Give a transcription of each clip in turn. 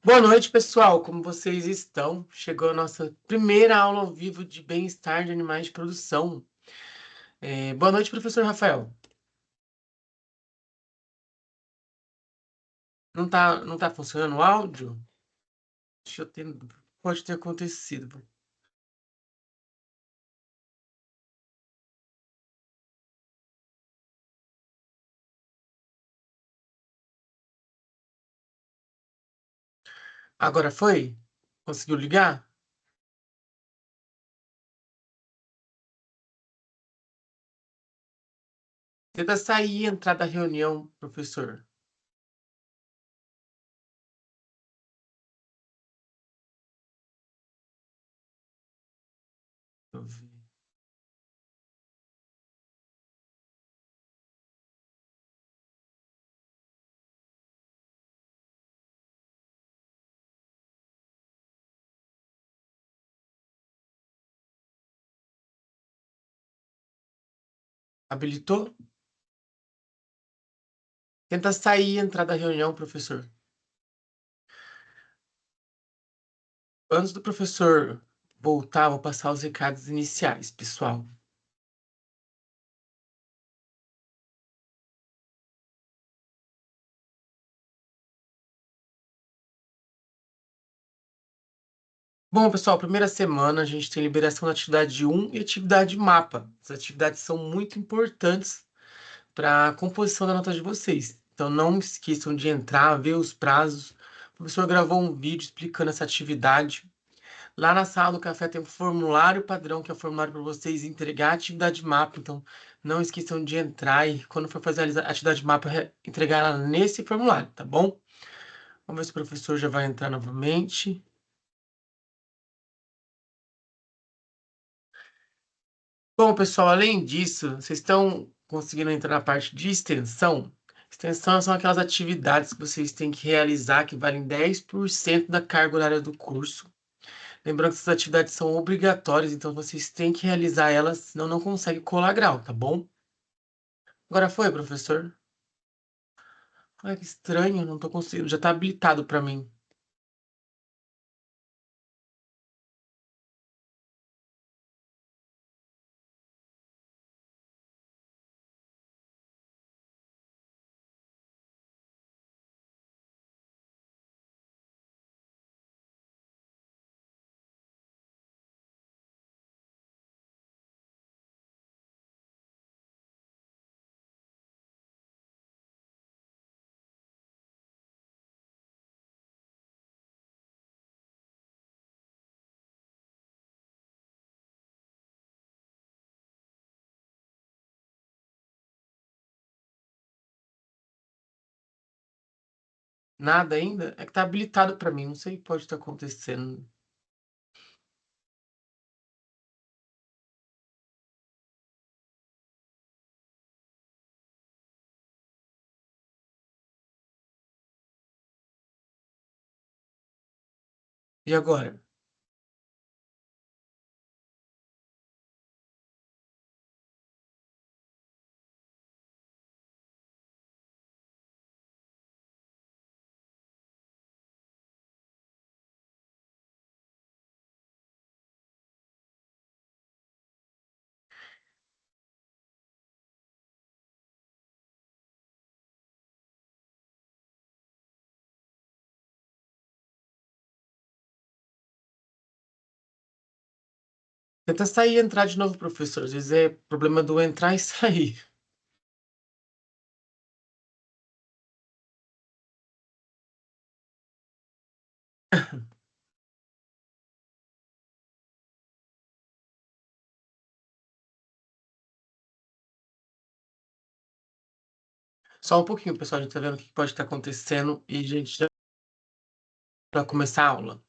Boa noite, pessoal. Como vocês estão? Chegou a nossa primeira aula ao vivo de bem-estar de animais de produção. Boa noite, professor Rafael. Não tá funcionando o áudio? Deixa eu ter... Pode ter acontecido. Agora foi? Conseguiu ligar? Tenta sair e entrar da reunião, professor. Deixa eu ver. Habilitou? Tenta sair e entrar da reunião, professor. Antes do professor voltar, vou passar os recados iniciais, pessoal. Bom, pessoal, primeira semana a gente tem liberação da atividade um e atividade mapa. As atividades são muito importantes para a composição da nota de vocês. Então não esqueçam de entrar, ver os prazos. O professor gravou um vídeo explicando essa atividade. Lá na sala do café tem um formulário padrão, que é o formulário para vocês entregar a atividade mapa. Então não esqueçam de entrar e quando for fazer a atividade mapa, entregar ela nesse formulário, tá bom? Vamos ver se o professor já vai entrar novamente. Bom, pessoal, além disso, vocês estão conseguindo entrar na parte de extensão? Extensão são aquelas atividades que vocês têm que realizar que valem 10% da carga horária do curso. Lembrando que essas atividades são obrigatórias, então vocês têm que realizar elas, senão não consegue colar grau, tá bom? Agora foi, professor? Ai, que estranho, não tô conseguindo, já tá habilitado para mim. Nada ainda? É que tá habilitado para mim, não sei o que pode estar acontecendo. E agora? Tenta sair e entrar de novo, professor. Às vezes é problema do entrar e sair. Só um pouquinho, pessoal. A gente tá vendo o que pode estar acontecendo e a gente já para começar a aula.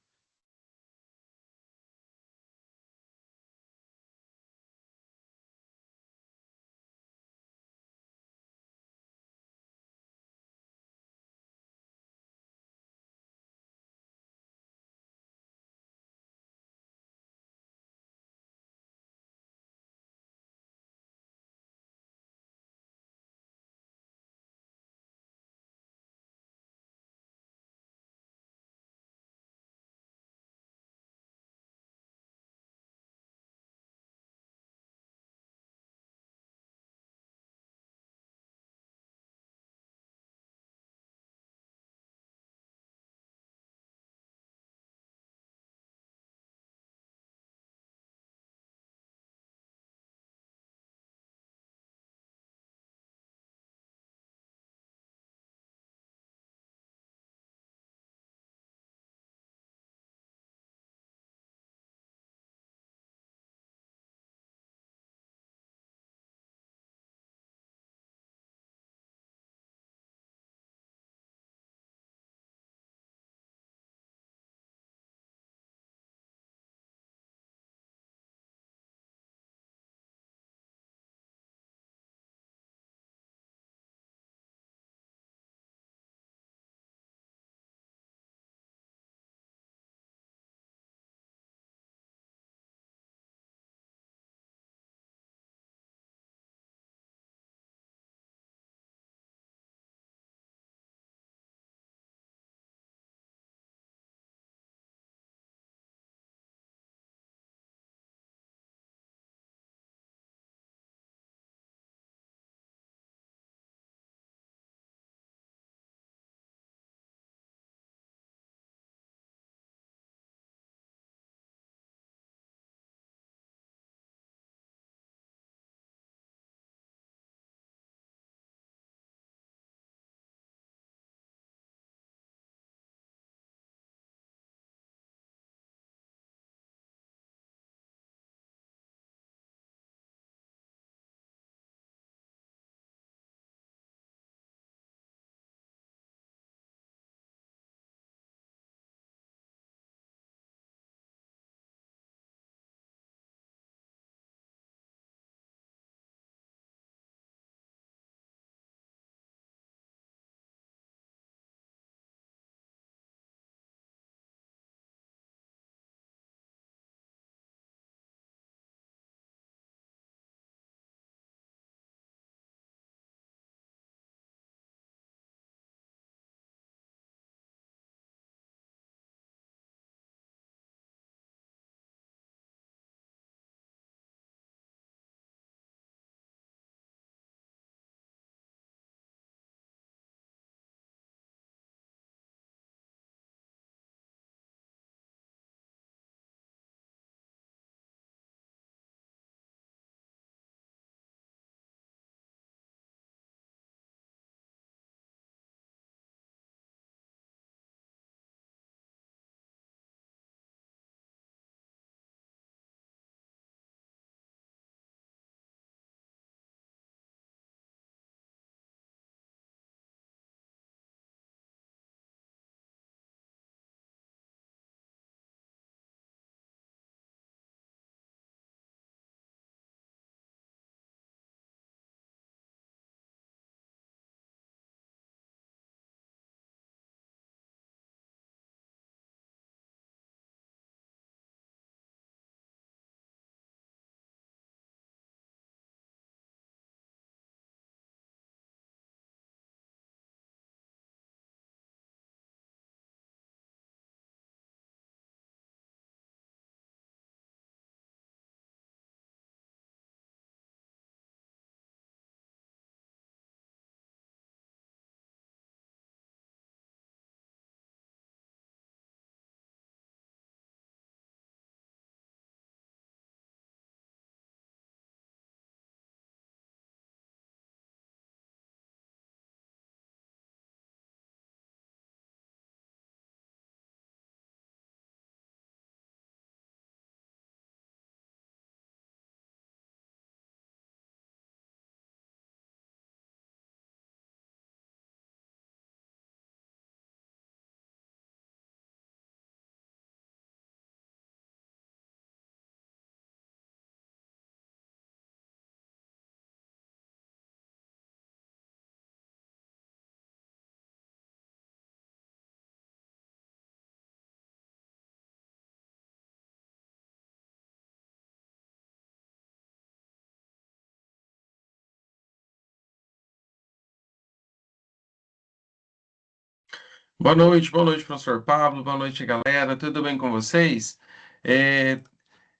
Boa noite, professor Pablo, boa noite, galera. Tudo bem com vocês? É,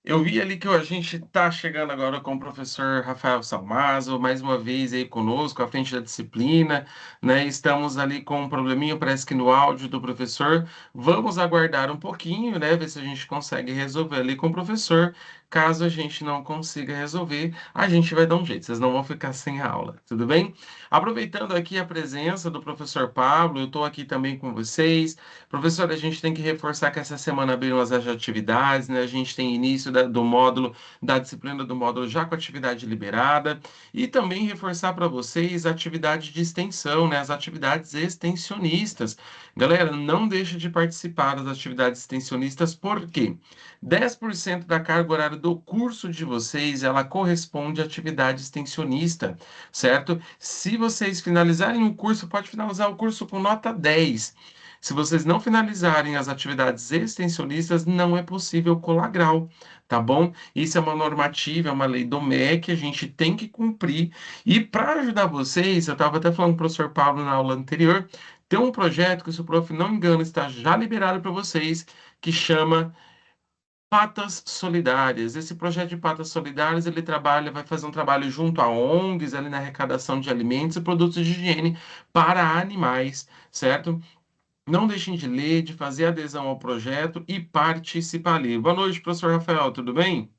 eu vi ali que a gente está chegando agora com o professor Rafael Salmazo, mais uma vez aí conosco, à frente da disciplina, né? Estamos ali com um probleminha, parece que no áudio do professor. Vamos aguardar um pouquinho, né? Ver se a gente consegue resolver ali com o professor. Caso a gente não consiga resolver, a gente vai dar um jeito, vocês não vão ficar sem a aula, tudo bem? Aproveitando aqui a presença do professor Pablo, eu estou aqui também com vocês. Professor, a gente tem que reforçar que essa semana abriram as atividades, né? A gente tem início do módulo, da disciplina do módulo já com atividade liberada, e também reforçar para vocês a atividade de extensão, né? As atividades extensionistas. Galera, não deixe de participar das atividades extensionistas, porque 10% da carga horária do curso de vocês, ela corresponde à atividade extensionista, certo? Se vocês finalizarem o curso, pode finalizar o curso com nota 10. Se vocês não finalizarem as atividades extensionistas, não é possível colar grau, tá bom? Isso é uma normativa, é uma lei do MEC, a gente tem que cumprir. E para ajudar vocês, eu estava até falando com o professor Pablo na aula anterior, tem um projeto que, se o prof não engano, está já liberado para vocês, que chama Patas Solidárias. Esse projeto de Patas Solidárias, ele trabalha, vai fazer um trabalho junto a ONGs, ali na arrecadação de alimentos e produtos de higiene para animais, certo? Não deixem de ler, de fazer adesão ao projeto e participar ali. Boa noite, professor Rafael, tudo bem?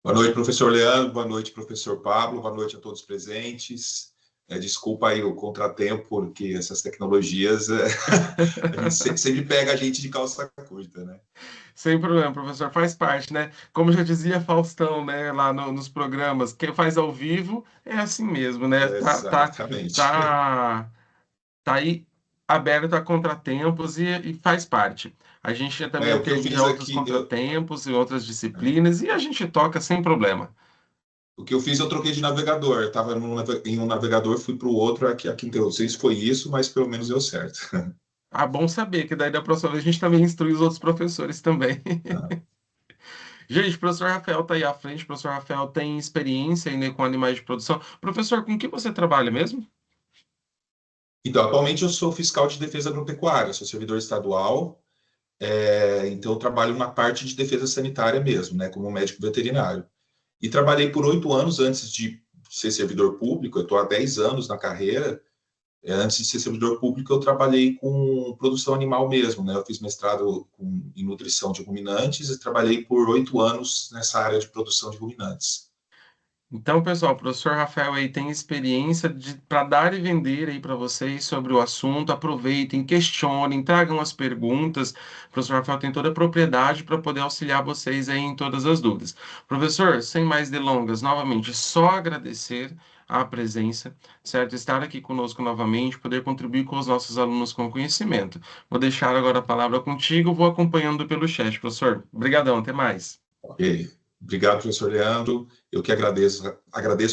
Boa noite, professor Leandro. Boa noite, professor Pablo. Boa noite a todos presentes. Desculpa aí o contratempo, porque essas tecnologias, a gente sempre pega a gente de calça curta, né? Sem problema, professor, faz parte, né? Como já dizia Faustão, né, lá nos programas, quem faz ao vivo é assim mesmo, né? Exatamente. Tá, tá aí aberto a contratempos e faz parte. A gente já também O que eu teve já fiz outros aqui, contratempos e outras disciplinas e a gente toca sem problema. o que eu fiz, eu troquei de navegador. Eu estava em um navegador, fui para o outro. Aqui, não sei se foi isso, mas pelo menos deu certo. Ah, bom saber que daí da próxima vez a gente também instrui os outros professores também. Gente, o professor Rafael está aí à frente. O professor Rafael tem experiência ainda com animais de produção. Professor, com que você trabalha mesmo? Então, atualmente eu sou fiscal de defesa agropecuária, sou servidor estadual. Então, eu trabalho na parte de defesa sanitária mesmo, né, como médico veterinário. E trabalhei por 8 anos antes de ser servidor público, eu estou há 10 anos na carreira. Antes de ser servidor público, eu trabalhei com produção animal mesmo, né? Eu fiz mestrado em nutrição de ruminantes e trabalhei por 8 anos nessa área de produção de ruminantes. Então, pessoal, o professor Rafael aí tem experiência para dar e vender aí para vocês sobre o assunto. Aproveitem, questionem, tragam as perguntas. O professor Rafael tem toda a propriedade para poder auxiliar vocês aí em todas as dúvidas. Professor, sem mais delongas, novamente, só agradecer a presença, certo? Estar aqui conosco novamente, poder contribuir com os nossos alunos com conhecimento. Vou deixar agora a palavra contigo, vou acompanhando pelo chat, professor. Obrigadão, até mais. Ok. Obrigado, professor Leandro. Eu que agradeço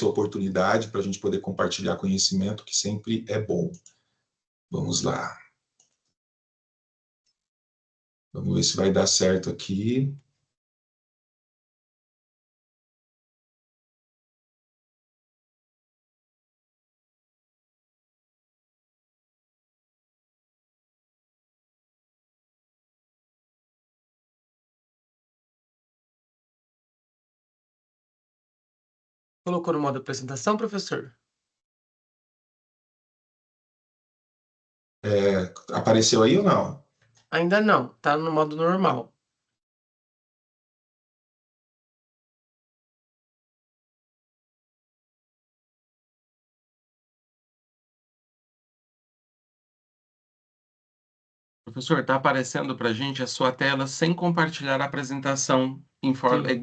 a oportunidade para a gente poder compartilhar conhecimento, que sempre é bom. Vamos lá. Vamos ver se vai dar certo aqui. Colocou no modo apresentação, professor? Apareceu aí ou não? Ainda não, tá no modo normal. Professor, está aparecendo para a gente a sua tela sem compartilhar a apresentação Sim,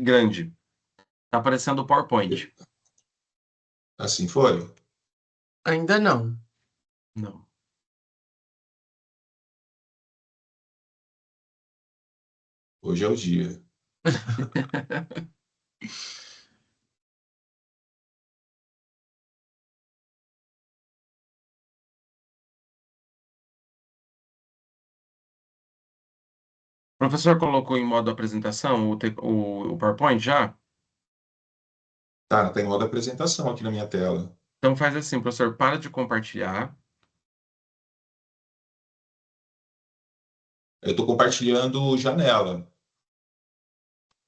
grande. Está aparecendo o PowerPoint. Assim foi? ainda não. Não. Hoje é o dia. O professor colocou em modo apresentação o PowerPoint já? Tá, tem modo apresentação aqui na minha tela. Então faz assim, professor, para de compartilhar. Eu estou compartilhando janela.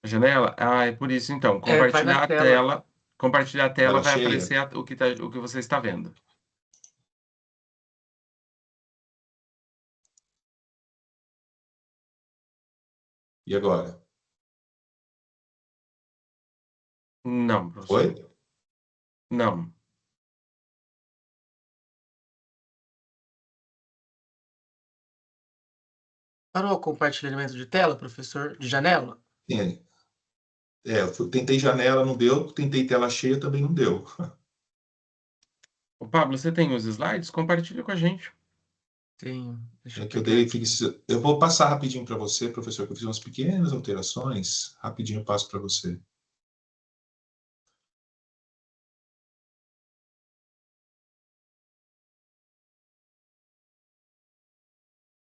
Janela? Ah, é por isso então. Vai na tela. Compartilhar a tela Tela vai cheia. aparecer o que você está vendo. E agora? Não, Oi? professor. Não. Parou o compartilhamento de tela, professor? De janela? Sim. Tentei janela, não deu. Tentei tela cheia, também não deu. Ô, Pablo, você tem os slides? Compartilha com a gente. Tenho. Deixa É eu que eu pegar dei, aqui. eu vou passar rapidinho para você, professor, que eu fiz umas pequenas alterações. Rapidinho eu passo para você.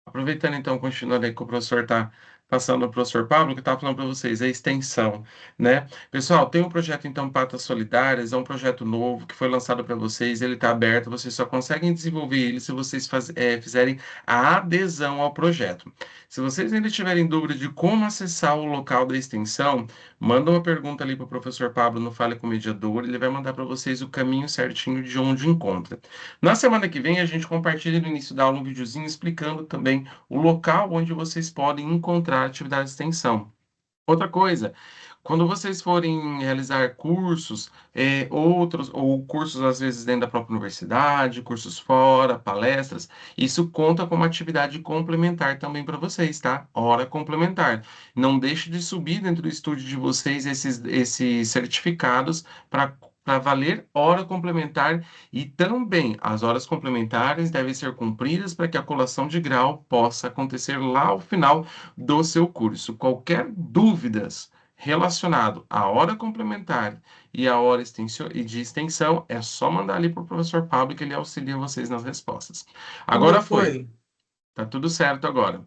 Aproveitando então, continuando aí que o professor está passando ao professor Pablo, que está falando para vocês, a extensão, né? Pessoal, tem um projeto então Patas Solidárias, é um projeto novo que foi lançado para vocês, ele está aberto, vocês só conseguem desenvolver ele se vocês fizerem a adesão ao projeto. Se vocês ainda tiverem dúvida de como acessar o local da extensão, manda uma pergunta ali para o professor Pablo no Fale com o Mediador, ele vai mandar para vocês o caminho certinho de onde encontra. Na semana que vem, a gente compartilha no início da aula um videozinho explicando também o local onde vocês podem encontrar atividade de extensão. Outra coisa, quando vocês forem realizar cursos, outros, ou cursos às vezes dentro da própria universidade, cursos fora, palestras, isso conta como atividade complementar também para vocês, tá? Hora complementar. Não deixe de subir dentro do estúdio de vocês esses certificados para valer hora complementar e também as horas complementares devem ser cumpridas para que a colação de grau possa acontecer lá ao final do seu curso. Qualquer dúvidas relacionado à hora complementar e à hora de extensão, é só mandar ali para o professor Pablo que ele auxilia vocês nas respostas. Como Agora foi. foi? Tá tudo certo agora.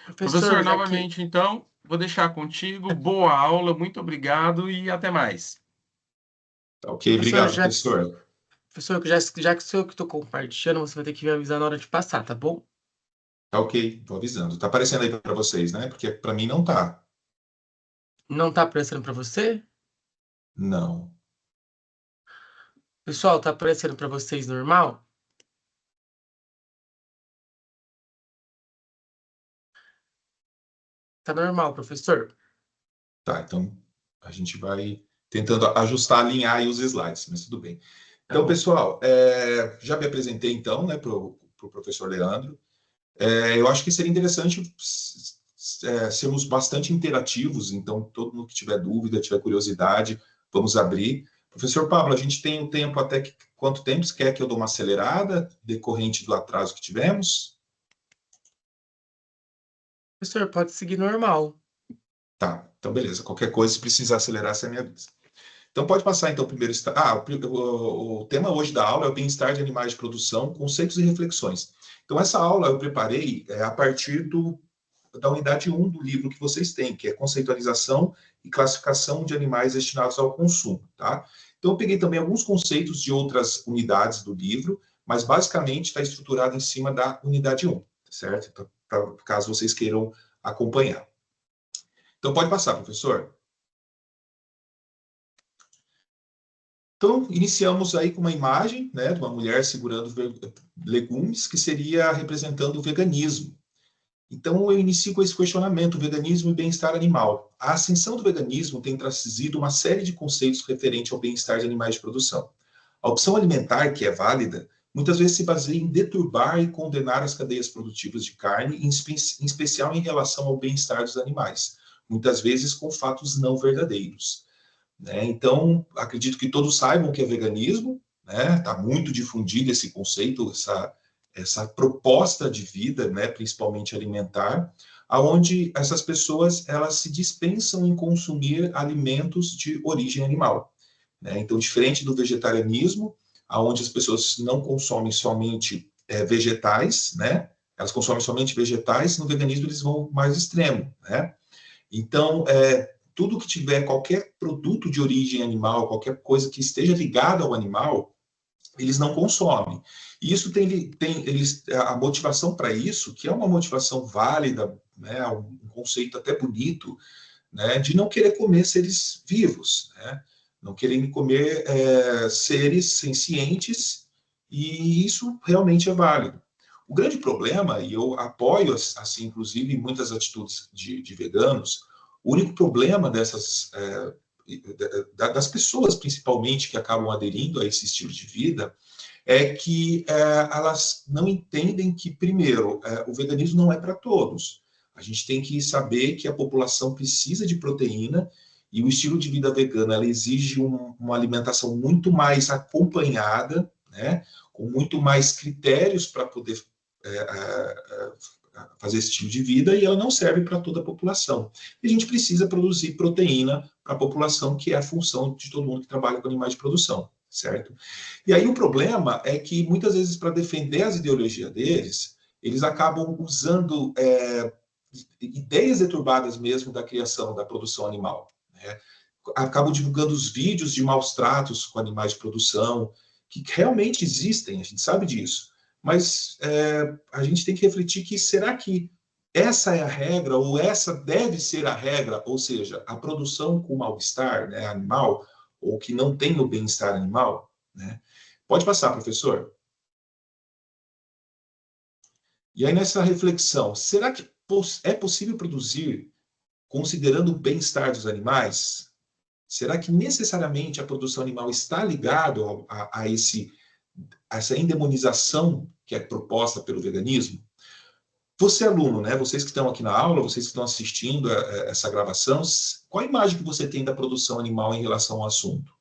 Professor, Professor, já que. novamente, então, vou deixar contigo. Boa aula, muito obrigado e até mais. Tá ok, Professor, obrigado, professor. professor, já que sou eu que estou compartilhando, você vai ter que me avisar na hora de passar, tá bom? Tá ok, tô avisando. Tá aparecendo aí para vocês, né? Porque para mim não tá. Não tá aparecendo para você? Não. Pessoal, tá aparecendo para vocês normal? Tá normal, professor? Tá, então a gente vai tentando ajustar, alinhar aí os slides, mas tudo bem. Tá Então, bom. pessoal, já me apresentei então, né, para o professor Leandro. Eu acho que seria interessante sermos bastante interativos, então todo mundo que tiver dúvida, tiver curiosidade, vamos abrir. Professor Pablo, a gente tem um tempo até quanto tempo você quer que eu dou uma acelerada decorrente do atraso que tivemos? Professor, pode seguir normal. Tá, então beleza. Qualquer coisa, se precisar acelerar, você me avisa. Então pode passar então o primeiro. O tema hoje da aula é o bem-estar de animais de produção, conceitos e reflexões. Então essa aula eu preparei a partir da unidade 1 do livro que vocês têm, que é conceitualização e classificação de animais destinados ao consumo, tá? Então eu peguei também alguns conceitos de outras unidades do livro, mas basicamente está estruturado em cima da unidade 1, certo? Então, caso vocês queiram acompanhar. Então pode passar, professor. Então, iniciamos aí com uma imagem, né, de uma mulher segurando legumes, que seria representando o veganismo. Então, eu inicio com esse questionamento: veganismo e bem-estar animal. A ascensão do veganismo tem trazido uma série de conceitos referentes ao bem-estar de animais de produção. A opção alimentar, que é válida, muitas vezes se baseia em deturbar e condenar as cadeias produtivas de carne, em especial em relação ao bem-estar dos animais, muitas vezes com fatos não verdadeiros, né? Então, acredito que todos saibam o que é veganismo, né? Está muito difundido esse conceito, essa proposta de vida, né? Principalmente alimentar, aonde essas pessoas elas se dispensam em consumir alimentos de origem animal, né? Então, diferente do vegetarianismo, aonde as pessoas não consomem somente vegetais, né? Elas consomem somente vegetais. No veganismo eles vão mais extremo, né? Então, tudo que tiver qualquer produto de origem animal, qualquer coisa que esteja ligada ao animal, eles não consomem. E isso a motivação para isso, que é uma motivação válida, né, um conceito até bonito, né, de não querer comer seres vivos, né, não querem comer seres sencientes, e isso realmente é válido. O grande problema, e eu apoio, assim, inclusive, muitas atitudes de veganos, o único problema das pessoas, principalmente, que acabam aderindo a esse estilo de vida, é que elas não entendem que, primeiro, o veganismo não é para todos. A gente tem que saber que a população precisa de proteína e o estilo de vida vegano ela exige uma alimentação muito mais acompanhada, né, com muito mais critérios para poder fazer esse estilo de vida, e ela não serve para toda a população. E a gente precisa produzir proteína para a população, que é a função de todo mundo que trabalha com animais de produção, certo? E aí o problema é que, muitas vezes, para defender as ideologias deles, eles acabam usando ideias deturbadas mesmo da criação, da produção animal, né? Acabam divulgando os vídeos de maus tratos com animais de produção, que realmente existem, a gente sabe disso, mas a gente tem que refletir que será que essa é a regra, ou essa deve ser a regra, ou seja, a produção com mal-estar, né, animal, ou que não tem o bem-estar animal, né? Pode passar, professor. E aí, nessa reflexão, será que é possível produzir considerando o bem-estar dos animais? Será que necessariamente a produção animal está ligado a essa endemonização que é proposta pelo veganismo? Você, aluno, né? Vocês que estão aqui na aula, vocês que estão assistindo essa gravação, qual a imagem que você tem da produção animal em relação ao assunto?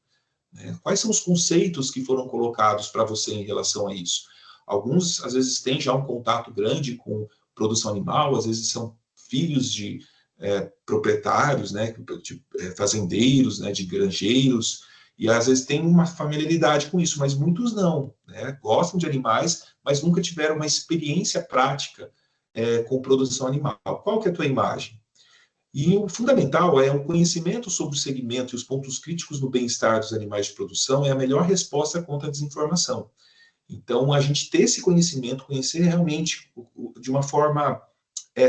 Quais são os conceitos que foram colocados para você em relação a isso? Alguns, às vezes, têm já um contato grande com produção animal, às vezes são filhos de proprietários, né, de fazendeiros, né, de granjeiros, e às vezes tem uma familiaridade com isso, mas muitos não, né? Gostam de animais, mas nunca tiveram uma experiência prática com produção animal. Qual que é a tua imagem? E o fundamental é o conhecimento sobre o segmento e os pontos críticos no bem-estar dos animais de produção é a melhor resposta contra a desinformação. Então, a gente ter esse conhecimento, conhecer realmente de uma forma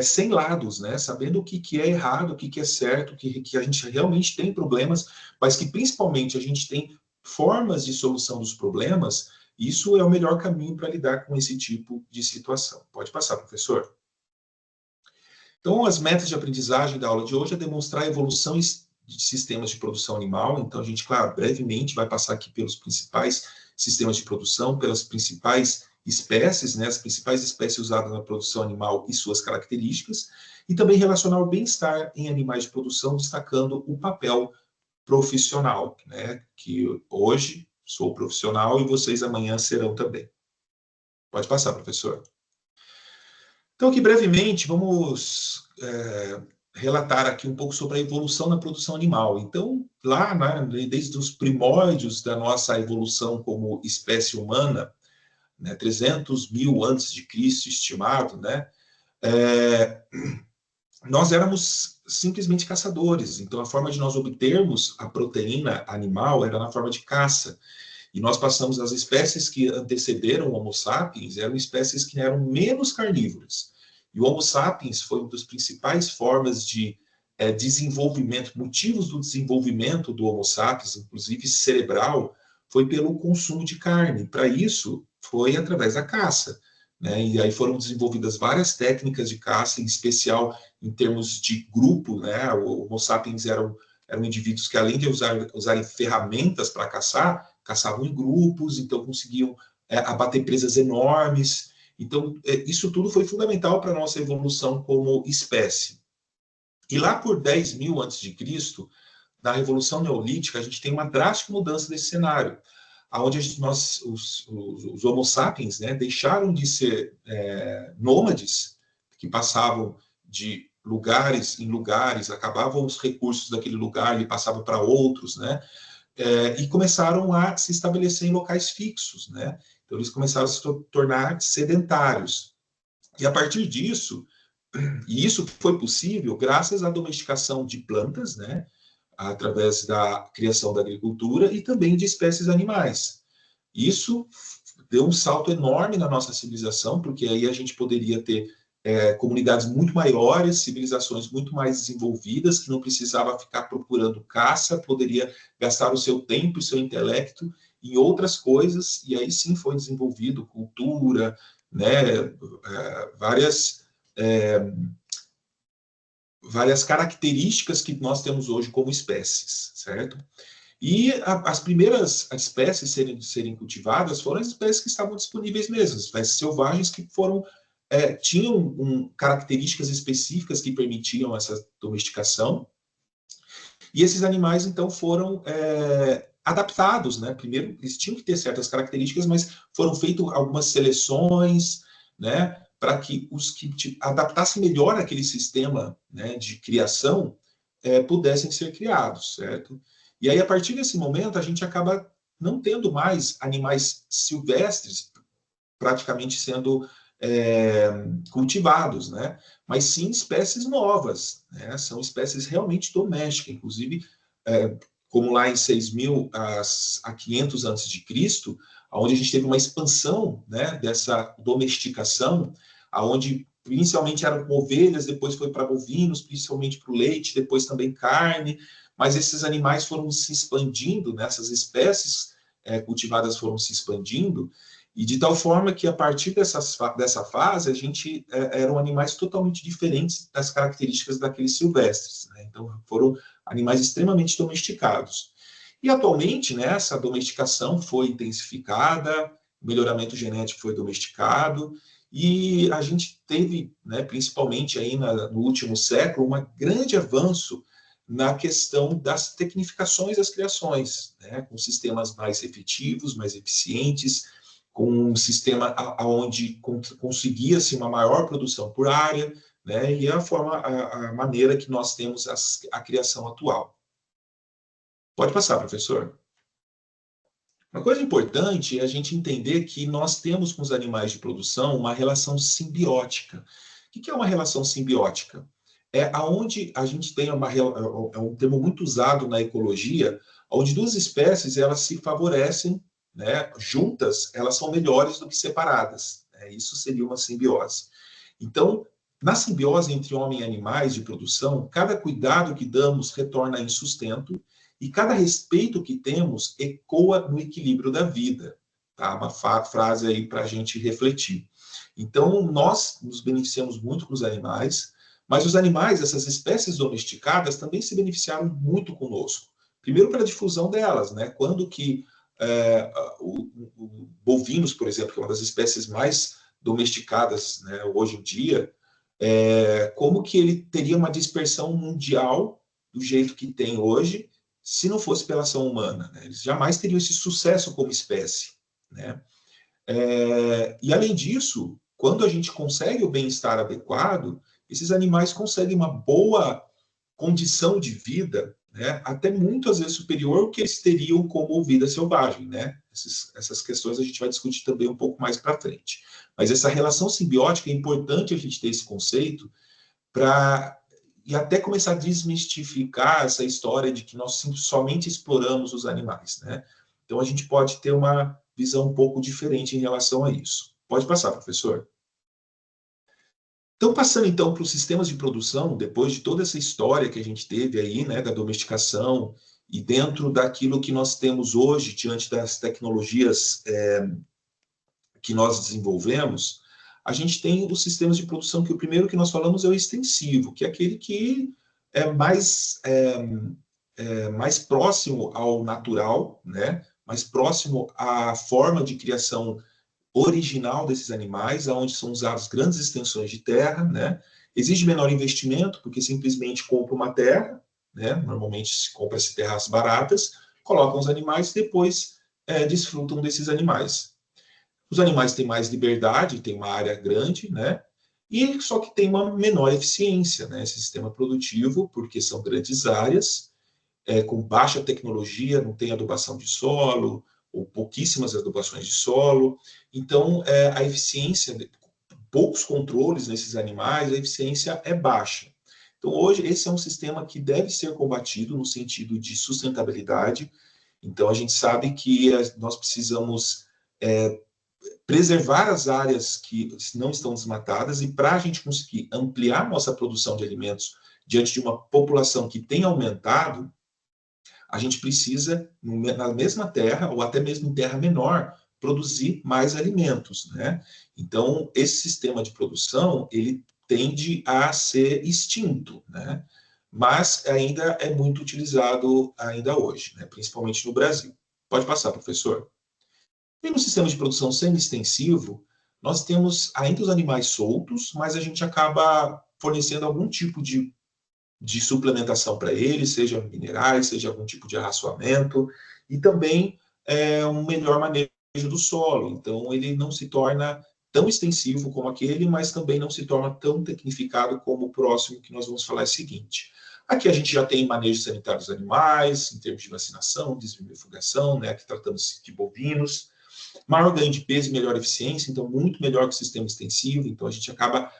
sem lados, né? Sabendo o que é errado, o que é certo, que a gente realmente tem problemas, mas que principalmente a gente tem formas de solução dos problemas, isso é o melhor caminho para lidar com esse tipo de situação. Pode passar, professor. Então, as metas de aprendizagem da aula de hoje é demonstrar a evolução de sistemas de produção animal. Então, a gente, claro, brevemente vai passar aqui pelos principais sistemas de produção, pelas principais espécies, né, as principais espécies usadas na produção animal e suas características, e também relacionar o bem-estar em animais de produção, destacando o papel profissional, né, que hoje sou profissional e vocês amanhã serão também. Pode passar, professor. Então, aqui brevemente, vamos relatar aqui um pouco sobre a evolução na produção animal. Então, lá, né, desde os primórdios da nossa evolução como espécie humana, né, 300 mil antes de Cristo estimado, né, nós éramos simplesmente caçadores. Então, a forma de nós obtermos a proteína animal era na forma de caça. E nós passamos, as espécies que antecederam o Homo sapiens eram espécies que eram menos carnívoras. E o Homo sapiens foi uma das principais formas de desenvolvimento, motivos do desenvolvimento do Homo sapiens, inclusive cerebral, foi pelo consumo de carne. Para isso, foi através da caça, né? E aí foram desenvolvidas várias técnicas de caça, em especial em termos de grupo, né? O Homo sapiens eram indivíduos que, além de usarem ferramentas para caçar, caçavam em grupos, então conseguiam abater presas enormes. Então, isso tudo foi fundamental para a nossa evolução como espécie. E lá por 10 mil antes de Cristo, na Revolução Neolítica, a gente tem uma drástica mudança desse cenário, onde os Homo sapiens, né, deixaram de ser nômades, que passavam de lugares em lugares, acabavam os recursos daquele lugar e passavam para outros, né? E começaram a se estabelecer em locais fixos, né? Então, eles começaram a se tornar sedentários. E a partir disso, e isso foi possível graças à domesticação de plantas, né? Através da criação da agricultura e também de espécies animais. Isso deu um salto enorme na nossa civilização, porque aí a gente poderia ter comunidades muito maiores, civilizações muito mais desenvolvidas, que não precisava ficar procurando caça, poderia gastar o seu tempo e seu intelecto em outras coisas, e aí sim foi desenvolvido cultura, né, várias características que nós temos hoje como espécies, certo? E as primeiras espécies serem cultivadas foram as espécies que estavam disponíveis mesmo, espécies selvagens que tinham características específicas que permitiam essa domesticação. E esses animais, então, foram adaptados, né? Primeiro, eles tinham que ter certas características, mas foram feitas algumas seleções, né? Para que os que adaptassem melhor aquele sistema, né, de criação pudessem ser criados, certo? E aí, a partir desse momento, a gente acaba não tendo mais animais silvestres praticamente sendo cultivados, né? Mas sim espécies novas, né? São espécies realmente domésticas, inclusive, como lá em 6.000 a 500 a.C., onde a gente teve uma expansão, né, dessa domesticação, onde inicialmente eram ovelhas, depois foi para bovinos, principalmente para o leite, depois também carne, mas esses animais foram se expandindo, né? Essas espécies cultivadas foram se expandindo, e de tal forma que, a partir dessa fase, a gente eram animais totalmente diferentes das características daqueles silvestres, né? Então, foram animais extremamente domesticados. E, atualmente, né, essa domesticação foi intensificada, o melhoramento genético foi domesticado, e a gente teve, né, principalmente aí no último século, um grande avanço na questão das tecnificações das criações, né, com sistemas mais efetivos, mais eficientes, com um sistema onde conseguia-se uma maior produção por área, né, e a maneira que nós temos a criação atual. Pode passar, professor. Uma coisa importante é a gente entender que nós temos com os animais de produção uma relação simbiótica. O que é uma relação simbiótica? É aonde a gente tem é um termo muito usado na ecologia, onde duas espécies elas se favorecem, né? Juntas, elas são melhores do que separadas, né? Isso seria uma simbiose. Então, na simbiose entre homem e animais de produção, cada cuidado que damos retorna em sustento, e cada respeito que temos ecoa no equilíbrio da vida. Tá? Uma frase aí para a gente refletir. Então, nós nos beneficiamos muito com os animais, mas os animais, essas espécies domesticadas, também se beneficiaram muito conosco. Primeiro, pela difusão delas, né? Quando que o bovinos, por exemplo, que é uma das espécies mais domesticadas, né, hoje em dia, como que ele teria uma dispersão mundial do jeito que tem hoje, se não fosse pela ação humana, né? Eles jamais teriam esse sucesso como espécie, né? E, além disso, quando a gente consegue o bem-estar adequado, esses animais conseguem uma boa condição de vida, né? Até muitas vezes superior ao que eles teriam como vida selvagem, né? Essas questões a gente vai discutir também um pouco mais para frente. Mas essa relação simbiótica, é importante a gente ter esse conceito e até começar a desmistificar essa história de que nós somente exploramos os animais, né? Então, a gente pode ter uma visão um pouco diferente em relação a isso. Pode passar, professor. Então, passando então para os sistemas de produção, depois de toda essa história que a gente teve aí, né, da domesticação, e dentro daquilo que nós temos hoje, diante das tecnologias que nós desenvolvemos, a gente tem os sistemas de produção, que o primeiro que nós falamos é o extensivo, que é aquele que é mais próximo ao natural, né? Mais próximo à forma de criação original desses animais, onde são usadas grandes extensões de terra, né? Exige menor investimento, porque simplesmente compra uma terra, né? Normalmente se compra-se terras baratas, colocam os animais e depois desfrutam desses animais. Os animais têm mais liberdade, têm uma área grande, né? E só que tem uma menor eficiência, né? Esse sistema produtivo, porque são grandes áreas, com baixa tecnologia, não tem adubação de solo, ou pouquíssimas adubações de solo. Então, a eficiência, poucos controles nesses animais, a eficiência é baixa. Então, hoje, esse é um sistema que deve ser combatido no sentido de sustentabilidade. Então, a gente sabe que nós precisamos preservar as áreas que não estão desmatadas, e para a gente conseguir ampliar nossa produção de alimentos diante de uma população que tem aumentado, a gente precisa, na mesma terra, ou até mesmo em terra menor, produzir mais alimentos, né? Então, esse sistema de produção, ele tende a ser extinto, né? Mas ainda é muito utilizado ainda hoje, né? Principalmente no Brasil. Pode passar, professor. E no sistema de produção semi-extensivo, nós temos ainda os animais soltos, mas a gente acaba fornecendo algum tipo de suplementação para eles, seja minerais, seja algum tipo de arraçoamento, e também um melhor manejo do solo. Então, ele não se torna tão extensivo como aquele, mas também não se torna tão tecnificado como o próximo que nós vamos falar é o seguinte. Aqui a gente já tem manejo sanitário dos animais, em termos de vacinação, desvermifugação, né, aqui tratando-se de bovinos, maior ganho de peso e melhor eficiência, então muito melhor que o sistema extensivo, então a gente acaba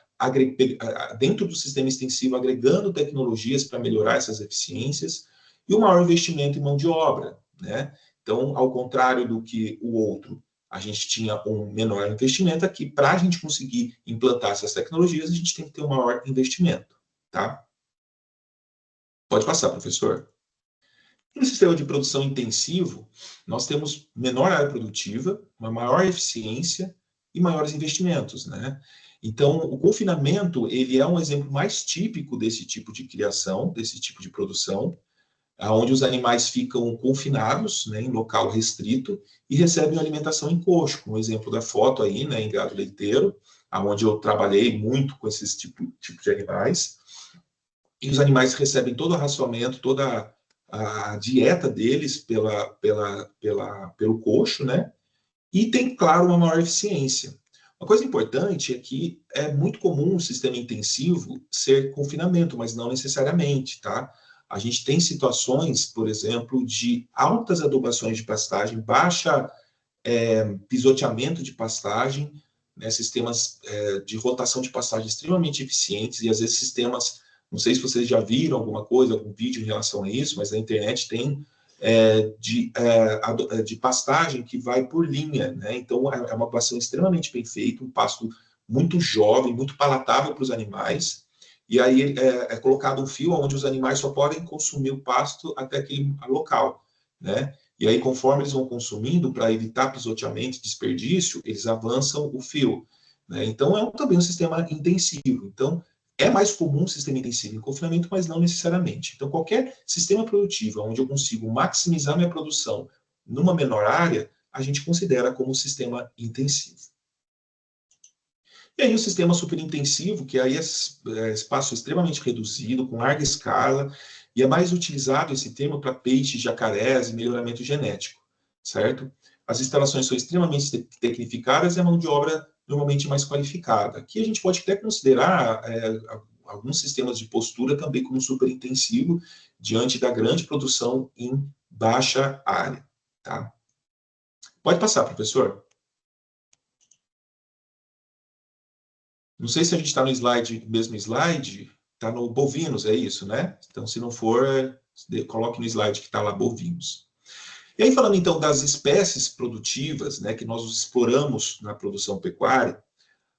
dentro do sistema extensivo agregando tecnologias para melhorar essas eficiências, e o maior investimento em mão de obra, né? Então, ao contrário do que o outro, a gente tinha um menor investimento, aqui, para a gente conseguir implantar essas tecnologias, a gente tem que ter um maior investimento, tá? Pode passar, professor. No sistema de produção intensivo, nós temos menor área produtiva, uma maior eficiência e maiores investimentos, né? Então, o confinamento, ele é um exemplo mais típico desse tipo de criação, desse tipo de produção, onde os animais ficam confinados, né, em local restrito, e recebem alimentação em coxo, como o exemplo da foto aí, né, em gado leiteiro, onde eu trabalhei muito com esses tipo de animais, e os animais recebem todo o racionamento, toda a dieta deles pelo coxo, né? E tem, claro, uma maior eficiência. Uma coisa importante é que é muito comum o sistema intensivo ser confinamento, mas não necessariamente, tá? A gente tem situações, por exemplo, de altas adubações de pastagem, baixa pisoteamento de pastagem, né, sistemas de rotação de pastagem extremamente eficientes, e às vezes sistemas, não sei se vocês já viram alguma coisa, algum vídeo em relação a isso, mas na internet tem de pastagem que vai por linha, né? Então é uma adubação extremamente bem feita, um pasto muito jovem, muito palatável para os animais, e aí é colocado um fio onde os animais só podem consumir o pasto até aquele local, né? E aí, conforme eles vão consumindo, para evitar pisoteamento e desperdício, eles avançam o fio, né? Então, também um sistema intensivo. Então, é mais comum o sistema intensivo em confinamento, mas não necessariamente. Então, qualquer sistema produtivo onde eu consigo maximizar minha produção numa menor área, a gente considera como sistema intensivo. E aí o sistema superintensivo, que aí é espaço extremamente reduzido, com larga escala, e é mais utilizado esse termo para peixes, jacarés e melhoramento genético, certo? As instalações são extremamente tecnificadas e a mão de obra normalmente mais qualificada. Aqui a gente pode até considerar alguns sistemas de postura também como superintensivo, diante da grande produção em baixa área, tá? Pode passar, professor. Não sei se a gente está no mesmo slide, está no bovinos, é isso, né? Então, se não for, coloque no slide que está lá, bovinos. E aí, falando então das espécies produtivas, né, que nós exploramos na produção pecuária,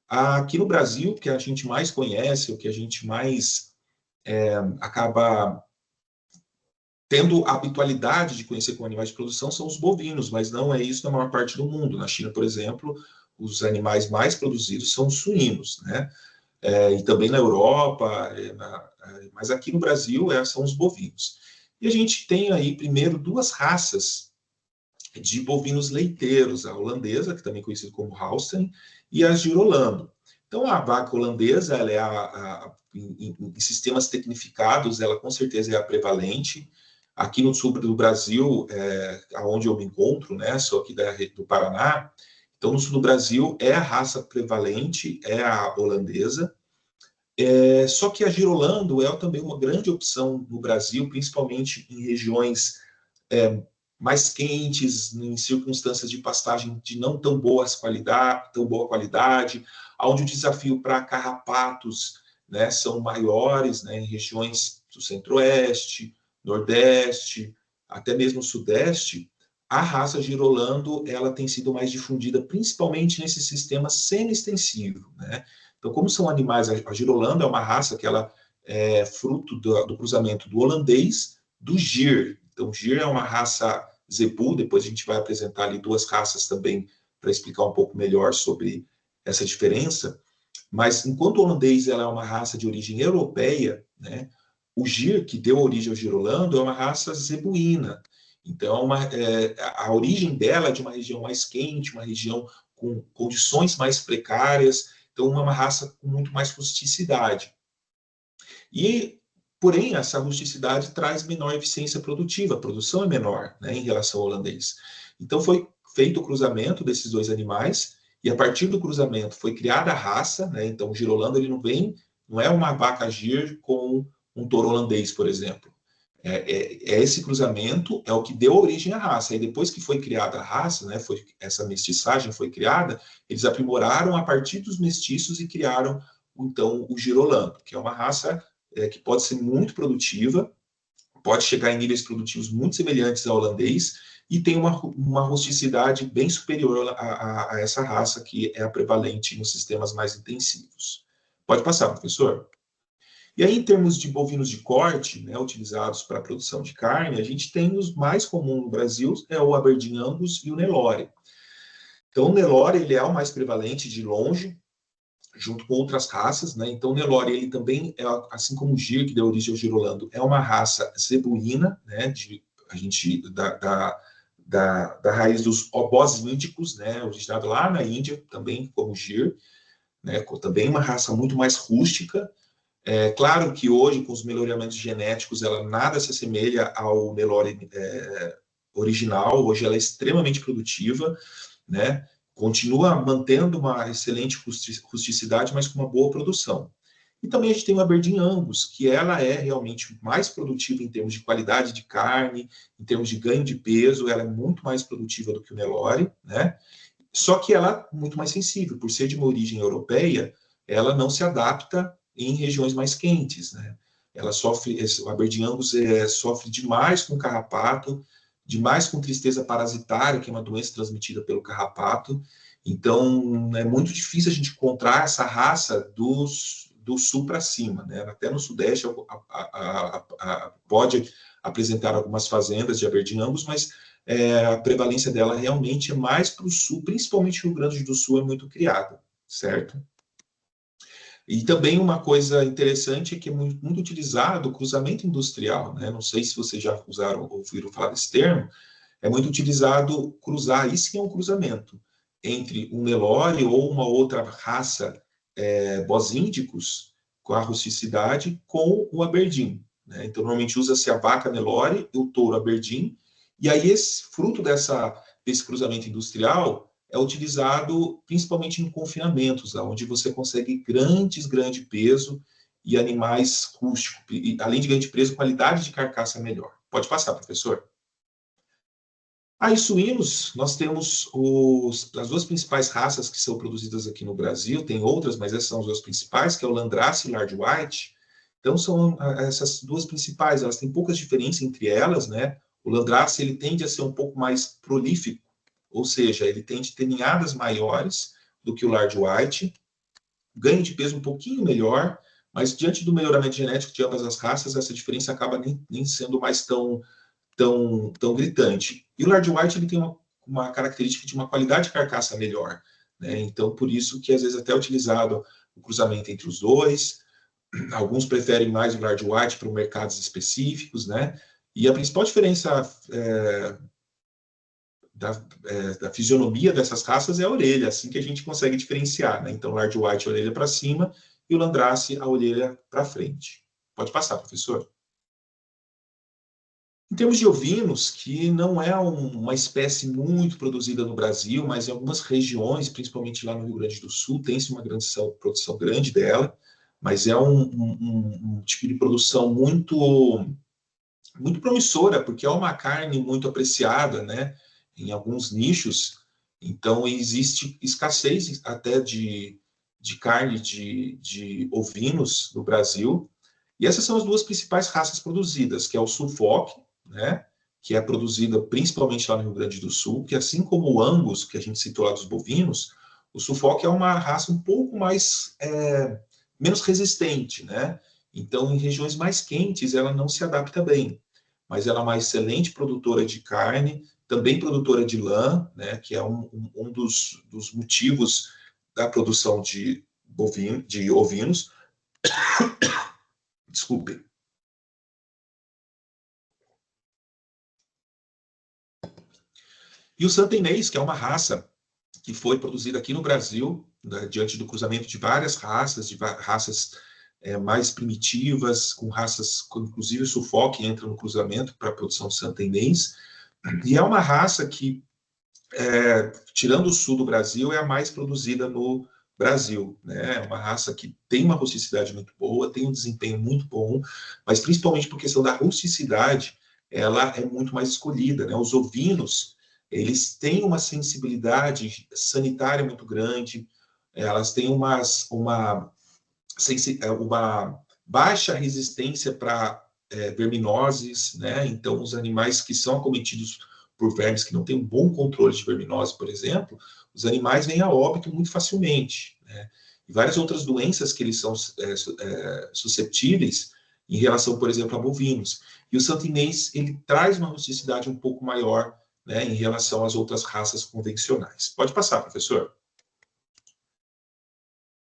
aqui no Brasil, que a gente mais conhece, o que a gente mais acaba tendo a habitualidade de conhecer como animais de produção são os bovinos, mas não é isso na maior parte do mundo. Na China, por exemplo, os animais mais produzidos são os suínos, né? E também na Europa, mas aqui no Brasil são os bovinos. E a gente tem aí, primeiro, duas raças de bovinos leiteiros, a holandesa, que também é conhecida como Holstein, e a girolando. Então, a vaca holandesa, ela em sistemas tecnificados, ela com certeza é a prevalente. Aqui no sul do Brasil, onde eu me encontro, né, sou aqui do Paraná, então no sul do Brasil é a raça prevalente, é a holandesa. Só que a girolando é também uma grande opção no Brasil, principalmente em regiões mais quentes, em circunstâncias de pastagem de não tão boa qualidade, onde o desafio para carrapatos, né, são maiores, né, em regiões do centro-oeste, nordeste, até mesmo sudeste. a raça Girolando, ela tem sido mais difundida, principalmente nesse sistema semi-extensivo, né? Então, como são animais, a Girolando é uma raça que ela é fruto do cruzamento do holandês, do Gir. Então, o Gir é uma raça zebu, depois a gente vai apresentar ali duas raças também para explicar um pouco melhor sobre essa diferença. Mas, enquanto o holandês ela é uma raça de origem europeia, né? O Gir, que deu origem ao Girolando, é uma raça zebuína. Então, a origem dela é de uma região mais quente, uma região com condições mais precárias, então uma raça com muito mais rusticidade. E, porém, essa rusticidade traz menor eficiência produtiva, a produção é menor, né, em relação ao holandês. Então, foi feito o cruzamento desses dois animais, e a partir do cruzamento foi criada a raça, né, então o Girolando ele não é uma vaca Gir com um touro holandês, por exemplo. Esse cruzamento é o que deu origem à raça. E depois que foi criada a raça, né, essa mestiçagem foi criada, eles aprimoraram a partir dos mestiços e criaram, então, o Girolando, que é uma raça que pode ser muito produtiva, pode chegar em níveis produtivos muito semelhantes ao holandês e tem uma rusticidade bem superior a essa raça que é a prevalente nos sistemas mais intensivos. Pode passar, professor. E aí, em termos de bovinos de corte, né, utilizados para a produção de carne, a gente tem os mais comuns no Brasil, é o Aberdeen Angus e o Nelore. Então, o Nelore ele é o mais prevalente de longe, junto com outras raças, né? Então, o Nelore, ele também, assim como o Gir, que deu origem ao Girolando, é uma raça zebuína, né? Da raiz dos obós índicos, né? Originado lá na Índia, também como o Gir, né? Também uma raça muito mais rústica. É claro que hoje, com os melhoramentos genéticos, ela nada se assemelha ao Nelore original. Hoje ela é extremamente produtiva, né? Continua mantendo uma excelente rusticidade, mas com uma boa produção. E também a gente tem o Aberdeen Angus, que ela é realmente mais produtiva em termos de qualidade de carne, em termos de ganho de peso, ela é muito mais produtiva do que o Nelore, né? Só que ela é muito mais sensível, por ser de uma origem europeia, ela não se adapta em regiões mais quentes, né? Ela sofre, o Aberdeen Angus sofre demais com carrapato, demais com tristeza parasitária, que é uma doença transmitida pelo carrapato. Então, é muito difícil a gente encontrar essa raça do sul para cima, né? Até no sudeste pode apresentar algumas fazendas de Aberdeen Angus, mas a prevalência dela realmente é mais para o sul, principalmente o Rio Grande do Sul é muito criada, certo? E também uma coisa interessante é que é muito utilizado o cruzamento industrial, né? Não sei se vocês já ouviram falar desse termo, é muito utilizado cruzar, isso sim é um cruzamento, entre um Nelore ou uma outra raça bosíndicos, com a rusticidade, com o Aberdeen, né? Então, normalmente usa-se a vaca Nelore e o touro Aberdeen, e aí esse fruto desse cruzamento industrial é utilizado principalmente em confinamentos, onde você consegue grande peso e animais rústicos, e, além de grande peso, qualidade de carcaça melhor. Pode passar, professor. Aí, suínos, nós temos as duas principais raças que são produzidas aqui no Brasil, tem outras, mas essas são as duas principais, que é o Landrace e Large White. Então, são essas duas principais, elas têm poucas diferenças entre elas, né? O Landrace, ele tende a ser um pouco mais prolífico, ou seja, ele tende a ter ninhadas maiores do que o Large White, ganho de peso um pouquinho melhor, mas diante do melhoramento genético de ambas as raças, essa diferença acaba nem sendo mais tão gritante. E o Large White ele tem uma característica de uma qualidade de carcaça melhor, né? Então, por isso que às vezes até é utilizado o cruzamento entre os dois. Alguns preferem mais o Large White para mercados específicos, né? E a principal diferença da fisionomia dessas raças é a orelha, assim que a gente consegue diferenciar, né? Então, Large White, a orelha para cima, e o Landrace, a orelha para frente. Pode passar, professor. Em termos de ovinos, que não é uma espécie muito produzida no Brasil, mas em algumas regiões, principalmente lá no Rio Grande do Sul, tem-se uma produção grande dela, mas é um tipo de produção muito promissora, porque é uma carne muito apreciada, né, em alguns nichos. Então, existe escassez até de carne de ovinos no Brasil. E essas são as duas principais raças produzidas, que é o Suffolk, né, que é produzida principalmente lá no Rio Grande do Sul, que assim como o Angus, que a gente citou lá dos bovinos, o Suffolk é uma raça um pouco mais menos resistente, né? Então, em regiões mais quentes, ela não se adapta bem, mas ela é uma excelente produtora de carne, também produtora de lã, né? Que é um dos motivos da produção de ovinos. Desculpe. E o Santenês, que é uma raça que foi produzida aqui no Brasil, né, diante do cruzamento de várias raças, mais primitivas, com raças, inclusive o Suffolk entra no cruzamento para a produção de Santenês, e é uma raça que, tirando o sul do Brasil, é a mais produzida no Brasil, né? É uma raça que tem uma rusticidade muito boa, tem um desempenho muito bom, mas principalmente por questão da rusticidade, ela é muito mais escolhida, né? Os ovinos, eles têm uma sensibilidade sanitária muito grande, elas têm uma baixa resistência para verminoses, né? Então, os animais que são acometidos por vermes que não têm um bom controle de verminose, por exemplo, os animais vêm a óbito muito facilmente, né? E várias outras doenças que eles são susceptíveis em relação, por exemplo, a bovinos. E o santinês, ele traz uma rusticidade um pouco maior, né, em relação às outras raças convencionais. Pode passar, professor.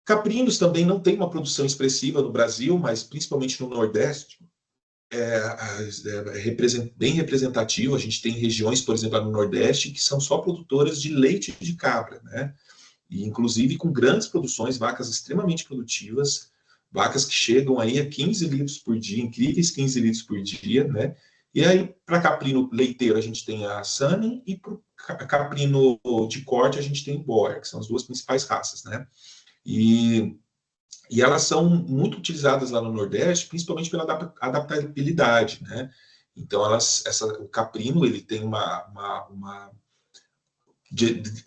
Caprinos também não tem uma produção expressiva no Brasil, mas principalmente no Nordeste, bem representativo. A gente tem regiões, por exemplo, no Nordeste, que são só produtoras de leite de cabra, né? E, inclusive, com grandes produções, vacas extremamente produtivas, vacas que chegam aí a 15 litros por dia, incríveis 15 litros por dia, né? E aí, para caprino leiteiro, a gente tem a Sunny, e para caprino de corte, a gente tem o Boer, que são as duas principais raças, né? E elas são muito utilizadas lá no Nordeste, principalmente pela adaptabilidade, né? Então, o caprino, ele tem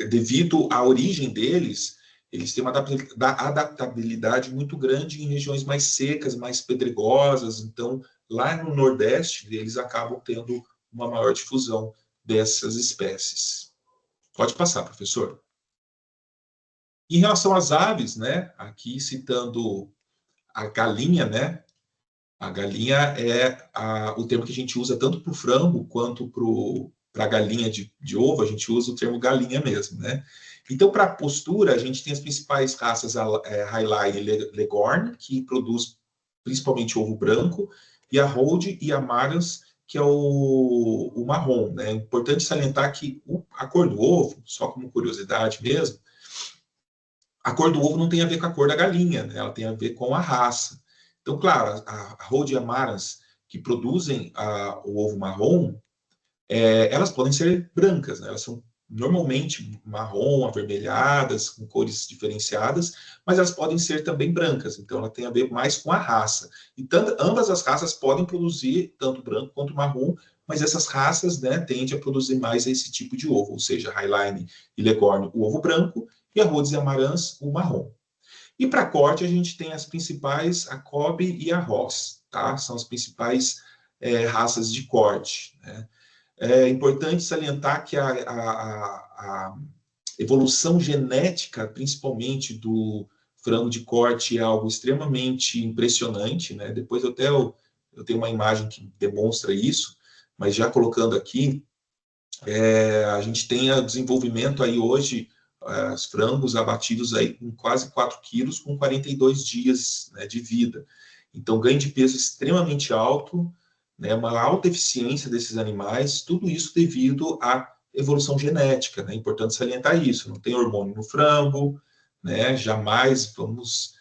devido à origem deles, eles têm uma adaptabilidade muito grande em regiões mais secas, mais pedregosas. Então, lá no Nordeste, eles acabam tendo uma maior difusão dessas espécies. Pode passar, professor. Em relação às aves, né, aqui citando a galinha, né, a galinha é o termo que a gente usa tanto para o frango quanto para a galinha de ovo, a gente usa o termo galinha mesmo, né? Então, para a postura, a gente tem as principais raças, Highline e Leghorn, que produz principalmente ovo branco, e a Hold e a Marans, que é o marrom, né? É importante salientar que a cor do ovo, só como curiosidade mesmo, a cor do ovo não tem a ver com a cor da galinha, né? Ela tem a ver com a raça. Então, claro, a Hold e a Marans, que produzem o ovo marrom, elas podem ser brancas, né? Elas são normalmente marrom, avermelhadas, com cores diferenciadas, mas elas podem ser também brancas, então ela tem a ver mais com a raça. E ambas as raças podem produzir tanto branco quanto marrom, mas essas raças, né, tendem a produzir mais esse tipo de ovo, ou seja, Highline e Leghorn, o ovo branco, e a Rhodes e a Marans, o marrom. E para corte, a gente tem as principais, a Kobe e a Ross, tá? São as principais raças de corte, né? É importante salientar que a evolução genética, principalmente do frango de corte, é algo extremamente impressionante, né? Depois eu tenho uma imagem que demonstra isso, mas já colocando aqui, a gente tem o desenvolvimento aí hoje, os frangos abatidos aí com quase 4 quilos, com 42 dias, né, de vida. Então, ganho de peso extremamente alto, né, uma alta eficiência desses animais, tudo isso devido à evolução genética, né? É importante salientar isso, não tem hormônio no frango, né? Jamais vamos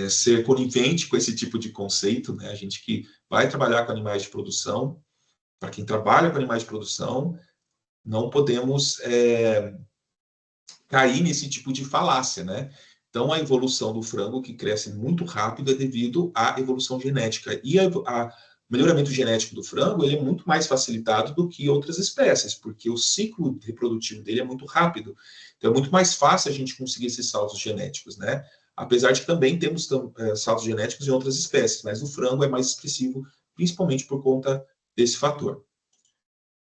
ser conivente com esse tipo de conceito, né? A gente que vai trabalhar com animais de produção, para quem trabalha com animais de produção, não podemos cair nesse tipo de falácia, né? Então, a evolução do frango, que cresce muito rápido, é devido à evolução genética. E o melhoramento genético do frango, ele é muito mais facilitado do que outras espécies, porque o ciclo reprodutivo dele é muito rápido. Então, é muito mais fácil a gente conseguir esses saltos genéticos, né? Apesar de que também temos saltos genéticos em outras espécies, mas o frango é mais expressivo principalmente por conta desse fator.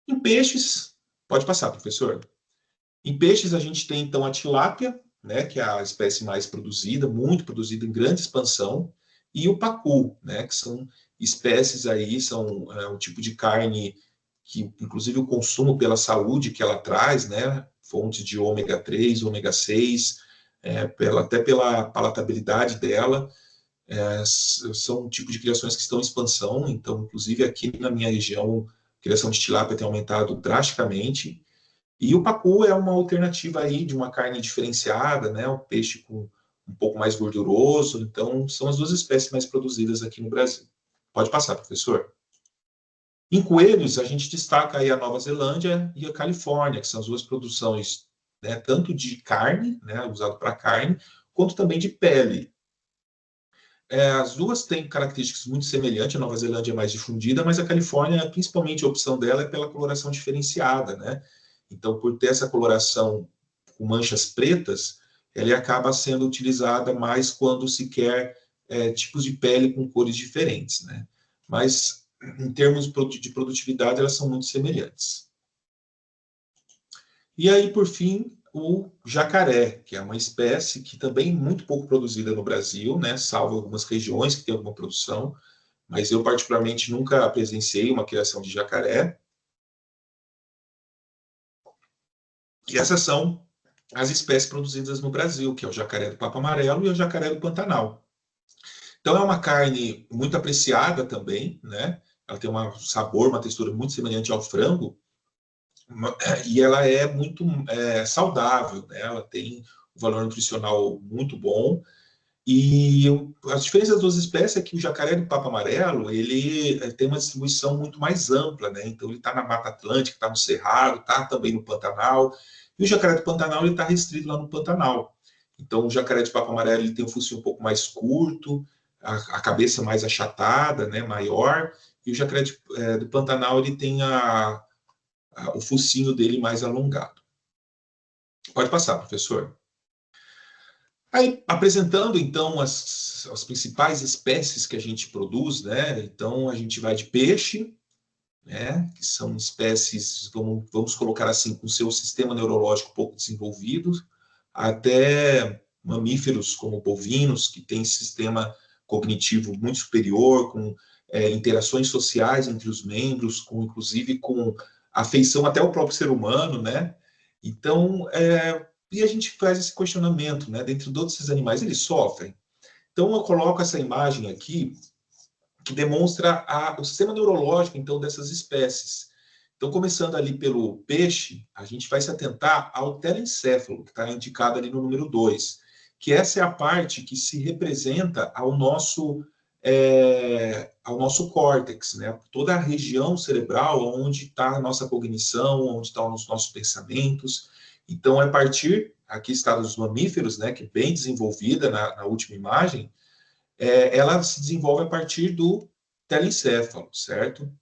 Em peixes, pode passar, professor. Em peixes, a gente tem, então, a tilápia, né, que é a espécie mais produzida, muito produzida em grande expansão, e o pacu, né, que são espécies aí, são um tipo de carne que, inclusive, o consumo pela saúde que ela traz, né, fontes de ômega 3, ômega 6, até pela palatabilidade dela, são um tipo de criações que estão em expansão, então, inclusive, aqui na minha região, a criação de tilápia tem aumentado drasticamente, e o pacu é uma alternativa aí de uma carne diferenciada, né? Um peixe com um pouco mais gorduroso. Então, são as duas espécies mais produzidas aqui no Brasil. Pode passar, professor. Em coelhos, a gente destaca aí a Nova Zelândia e a Califórnia, que são as duas produções, né, tanto de carne, né, usado para carne, quanto também de pele. As duas têm características muito semelhantes, a Nova Zelândia é mais difundida, mas a Califórnia, principalmente a opção dela é pela coloração diferenciada, né? Então, por ter essa coloração com manchas pretas, ela acaba sendo utilizada mais quando se quer tipos de pele com cores diferentes, né? Mas, em termos de produtividade, elas são muito semelhantes. E aí, por fim, o jacaré, que é uma espécie que também é muito pouco produzida no Brasil, né? Salvo algumas regiões que têm alguma produção, mas eu, particularmente, nunca presenciei uma criação de jacaré. E essas são as espécies produzidas no Brasil, que é o jacaré do Papo Amarelo e o jacaré do Pantanal. Então, é uma carne muito apreciada também, né? Ela tem um sabor, uma textura muito semelhante ao frango, e ela é muito saudável, né? Ela tem um valor nutricional muito bom. E a diferença das duas espécies é que o jacaré do Papo Amarelo, ele tem uma distribuição muito mais ampla, né? Então, ele está na Mata Atlântica, está no Cerrado, está também no Pantanal. E o jacaré do Pantanal, ele está restrito lá no Pantanal. Então, o jacaré de Papo Amarelo, ele tem um focinho um pouco mais curto, a cabeça mais achatada, né? Maior. E o jacaré do Pantanal, ele tem o focinho dele mais alongado. Pode passar, professor. Aí, apresentando, então, as principais espécies que a gente produz, né? Então, a gente vai de peixe, né? Que são espécies, vamos colocar assim, com seu sistema neurológico pouco desenvolvido, até mamíferos como bovinos, que têm sistema cognitivo muito superior, com interações sociais entre os membros, inclusive com afeição até ao próprio ser humano, né? Então, e a gente faz esse questionamento, né? Dentro de todos esses animais, eles sofrem. Então, eu coloco essa imagem aqui, que demonstra o sistema neurológico, então, dessas espécies. Então, começando ali pelo peixe, a gente vai se atentar ao telencéfalo, que está indicado ali no número 2, que essa é a parte que se representa ao nosso córtex, né? Toda a região cerebral onde está a nossa cognição, onde estão os nossos pensamentos. Então, a partir, aqui está dos mamíferos, né, que é bem desenvolvida na última imagem, ela se desenvolve a partir do telencéfalo, certo?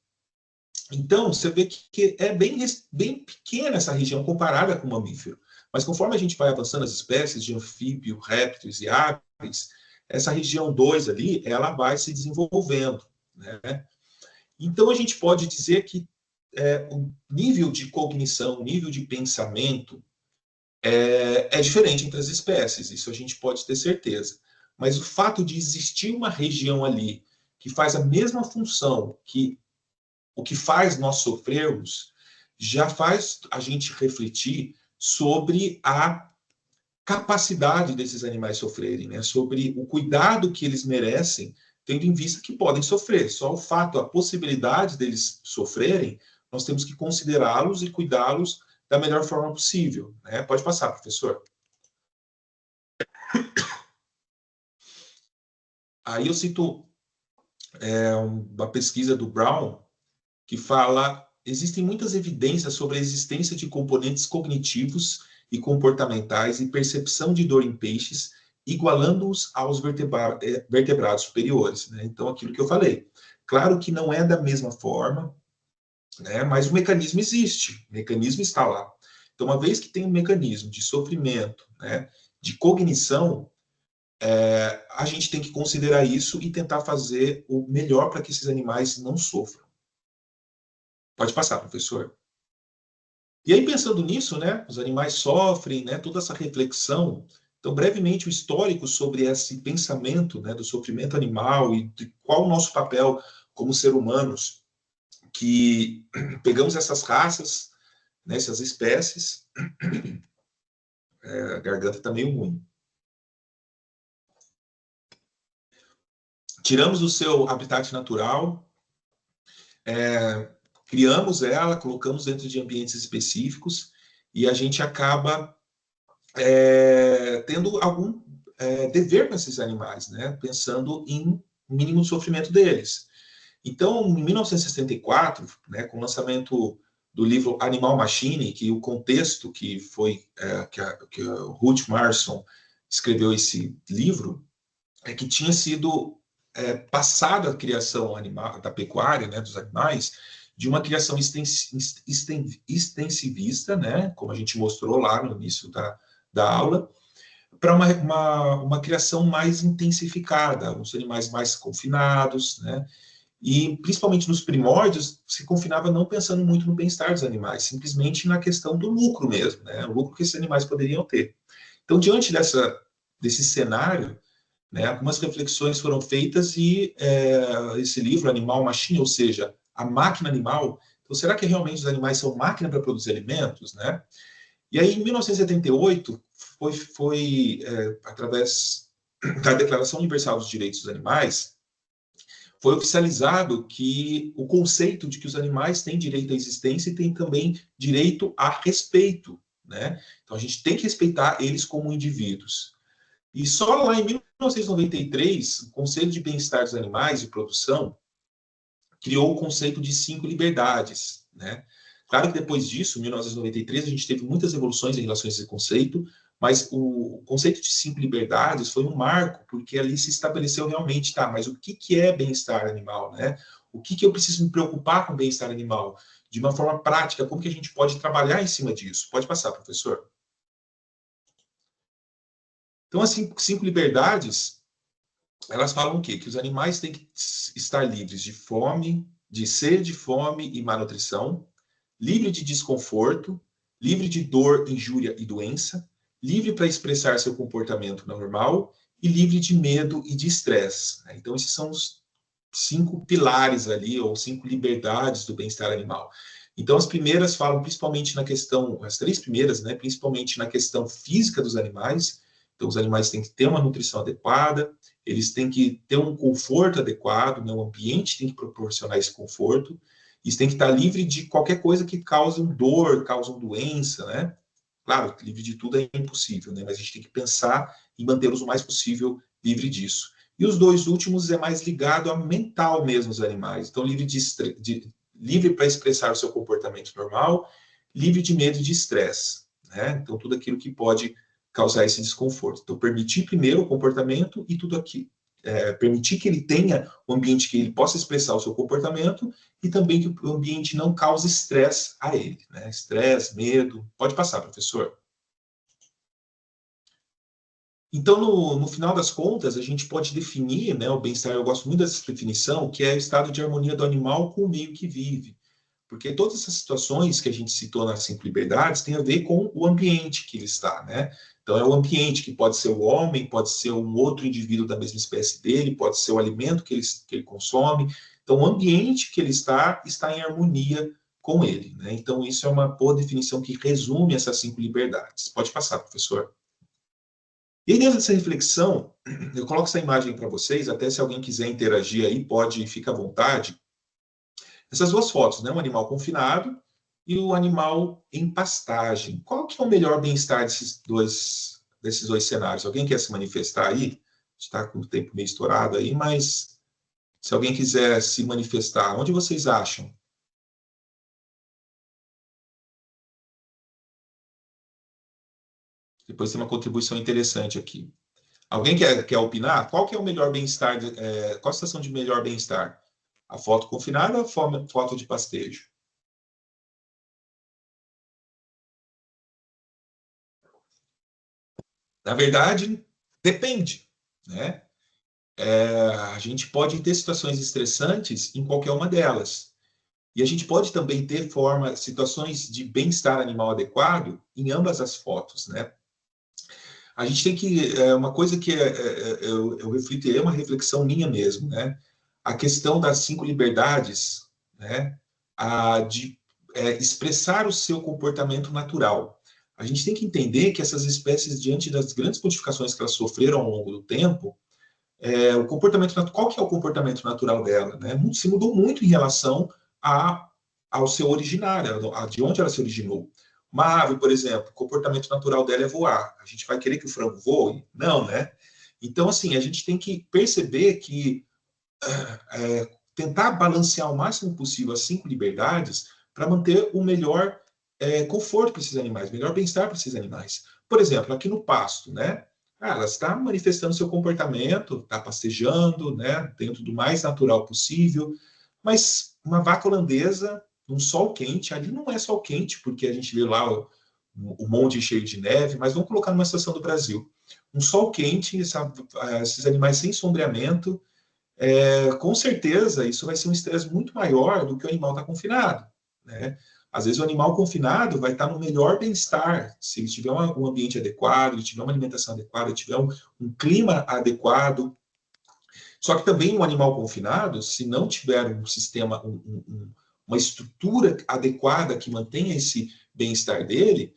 Então, você vê que é bem pequena essa região comparada com o mamífero. Mas conforme a gente vai avançando as espécies de anfíbio, répteis e aves, essa região 2 ali, ela vai se desenvolvendo, né? Então, a gente pode dizer que o nível de cognição, o nível de pensamento é diferente entre as espécies, isso a gente pode ter certeza. Mas o fato de existir uma região ali que faz a mesma função que o que faz nós sofrermos, já faz a gente refletir sobre a capacidade desses animais sofrerem, né? Sobre o cuidado que eles merecem, tendo em vista que podem sofrer. Só o fato, a possibilidade deles sofrerem, nós temos que considerá-los e cuidá-los da melhor forma possível, né? Pode passar, professor. Aí eu cito uma pesquisa do Brown, que fala: existem muitas evidências sobre a existência de componentes cognitivos e comportamentais e percepção de dor em peixes, igualando-os aos vertebrados superiores, né? Então, aquilo que eu falei. Claro que não é da mesma forma, né? Mas o mecanismo existe, o mecanismo está lá. Então, uma vez que tem um mecanismo de sofrimento, né, de cognição, a gente tem que considerar isso e tentar fazer o melhor para que esses animais não sofram. Pode passar, professor. E aí, pensando nisso, né, os animais sofrem, né, toda essa reflexão. Então, brevemente, o histórico sobre esse pensamento, né, do sofrimento animal e de qual o nosso papel como ser humanos, que pegamos essas raças, né, essas espécies, a garganta está meio ruim. Tiramos do seu habitat natural, criamos ela, colocamos dentro de ambientes específicos e a gente acaba tendo algum dever com esses animais, né? Pensando em mínimo sofrimento deles. Então, em 1964, né, com o lançamento do livro Animal Machine, que o contexto que foi que o Ruth Marston escreveu esse livro, é que tinha sido passada a criação animal, da pecuária, né, dos animais, de uma criação extensivista, né, como a gente mostrou lá no início da aula, para uma criação mais intensificada, os animais mais confinados, né, e principalmente nos primórdios se confinava não pensando muito no bem-estar dos animais, simplesmente na questão do lucro mesmo, né, o lucro que esses animais poderiam ter. Então, diante desse cenário, né, algumas reflexões foram feitas e esse livro, Animal Machine, ou seja, a máquina animal, então será que realmente os animais são máquina para produzir alimentos? Né? E aí, em 1978, através da Declaração Universal dos Direitos dos Animais, foi oficializado que o conceito de que os animais têm direito à existência e têm também direito a respeito. Né? Então, a gente tem que respeitar eles como indivíduos. E só lá em 1993, o Conselho de Bem-Estar dos Animais e Produção criou o conceito de 5 liberdades. Né? Claro que depois disso, em 1993, a gente teve muitas evoluções em relação a esse conceito, mas o conceito de 5 liberdades foi um marco, porque ali se estabeleceu realmente, tá, mas o que é bem-estar animal? Né? O que eu preciso me preocupar com o bem-estar animal? De uma forma prática, como que a gente pode trabalhar em cima disso? Pode passar, professor. Então, as 5 liberdades, elas falam o quê? Que os animais têm que estar livres de fome, de sede, fome e malnutrição, livre de desconforto, livre de dor, injúria e doença, livre para expressar seu comportamento normal e livre de medo e de estresse. Então, esses são os 5 pilares ali, ou 5 liberdades do bem-estar animal. Então, as primeiras falam principalmente na questão, as 3 primeiras, né, principalmente na questão física dos animais. Então, os animais têm que ter uma nutrição adequada, eles têm que ter um conforto adequado, né, o ambiente tem que proporcionar esse conforto, eles têm que estar livre de qualquer coisa que cause dor, cause doença, né? Claro, livre de tudo é impossível, né? Mas a gente tem que pensar em mantê-los o mais possível livre disso. E os 2 últimos é mais ligado ao mental mesmo dos animais. Então, livre para expressar o seu comportamento normal, livre de medo e de estresse. Né? Então, tudo aquilo que pode causar esse desconforto. Então, permitir primeiro o comportamento e tudo aqui. Permitir que ele tenha um ambiente que ele possa expressar o seu comportamento e também que o ambiente não cause estresse a ele. Né? Estresse, medo. Pode passar, professor. Então, no final das contas, a gente pode definir, né, o bem-estar, eu gosto muito dessa definição, que é o estado de harmonia do animal com o meio que vive. Porque todas essas situações que a gente citou nas 5 liberdades têm a ver com o ambiente que ele está, né? Então, é o ambiente que pode ser o homem, pode ser um outro indivíduo da mesma espécie dele, pode ser o alimento que ele consome. Então, o ambiente que ele está em harmonia com ele, né? Então, isso é uma boa definição que resume essas 5 liberdades. Pode passar, professor. E aí, dentro dessa reflexão, eu coloco essa imagem para vocês, até se alguém quiser interagir aí, pode, fica à vontade. Essas 2 fotos, né? Um animal confinado e o animal em pastagem. Qual que é o melhor bem-estar desses dois cenários? Alguém quer se manifestar aí? Está com o tempo meio estourado aí, mas se alguém quiser se manifestar, onde vocês acham? Depois tem uma contribuição interessante aqui. Alguém quer opinar? Qual que é o melhor bem-estar? Qual a situação de melhor bem-estar? A foto confinada ou a foto de pastejo? Na verdade, depende. né? A gente pode ter situações estressantes em qualquer uma delas. E a gente pode também ter situações de bem-estar animal adequado em ambas as fotos, né? A gente tem que, uma coisa que eu reflito, é uma reflexão minha mesmo, né? A questão das 5 liberdades, né? De expressar o seu comportamento natural. A gente tem que entender que essas espécies, diante das grandes modificações que elas sofreram ao longo do tempo, o comportamento, qual que é o comportamento natural dela, né? Se mudou muito em relação ao seu originário, de onde ela se originou. Uma ave, por exemplo, o comportamento natural dela é voar. A gente vai querer que o frango voe? Não, né? Então, assim, a gente tem que perceber que tentar balancear o máximo possível as 5 liberdades para manter o melhor conforto para esses animais, melhor bem-estar para esses animais. Por exemplo, aqui no pasto, né? Ela está manifestando seu comportamento, está pastejando, né? Dentro do mais natural possível, mas uma vaca holandesa, num sol quente, ali não é sol quente, porque a gente vê lá o monte cheio de neve, mas vamos colocar numa situação do Brasil. Um sol quente, esses animais sem sombreamento, com certeza isso vai ser um estresse muito maior do que o animal está confinado, né? Às vezes o animal confinado vai estar no melhor bem-estar, se ele tiver um ambiente adequado, ele tiver uma alimentação adequada, ele tiver um clima adequado. Só que também um animal confinado, se não tiver um sistema, uma estrutura adequada que mantenha esse bem-estar dele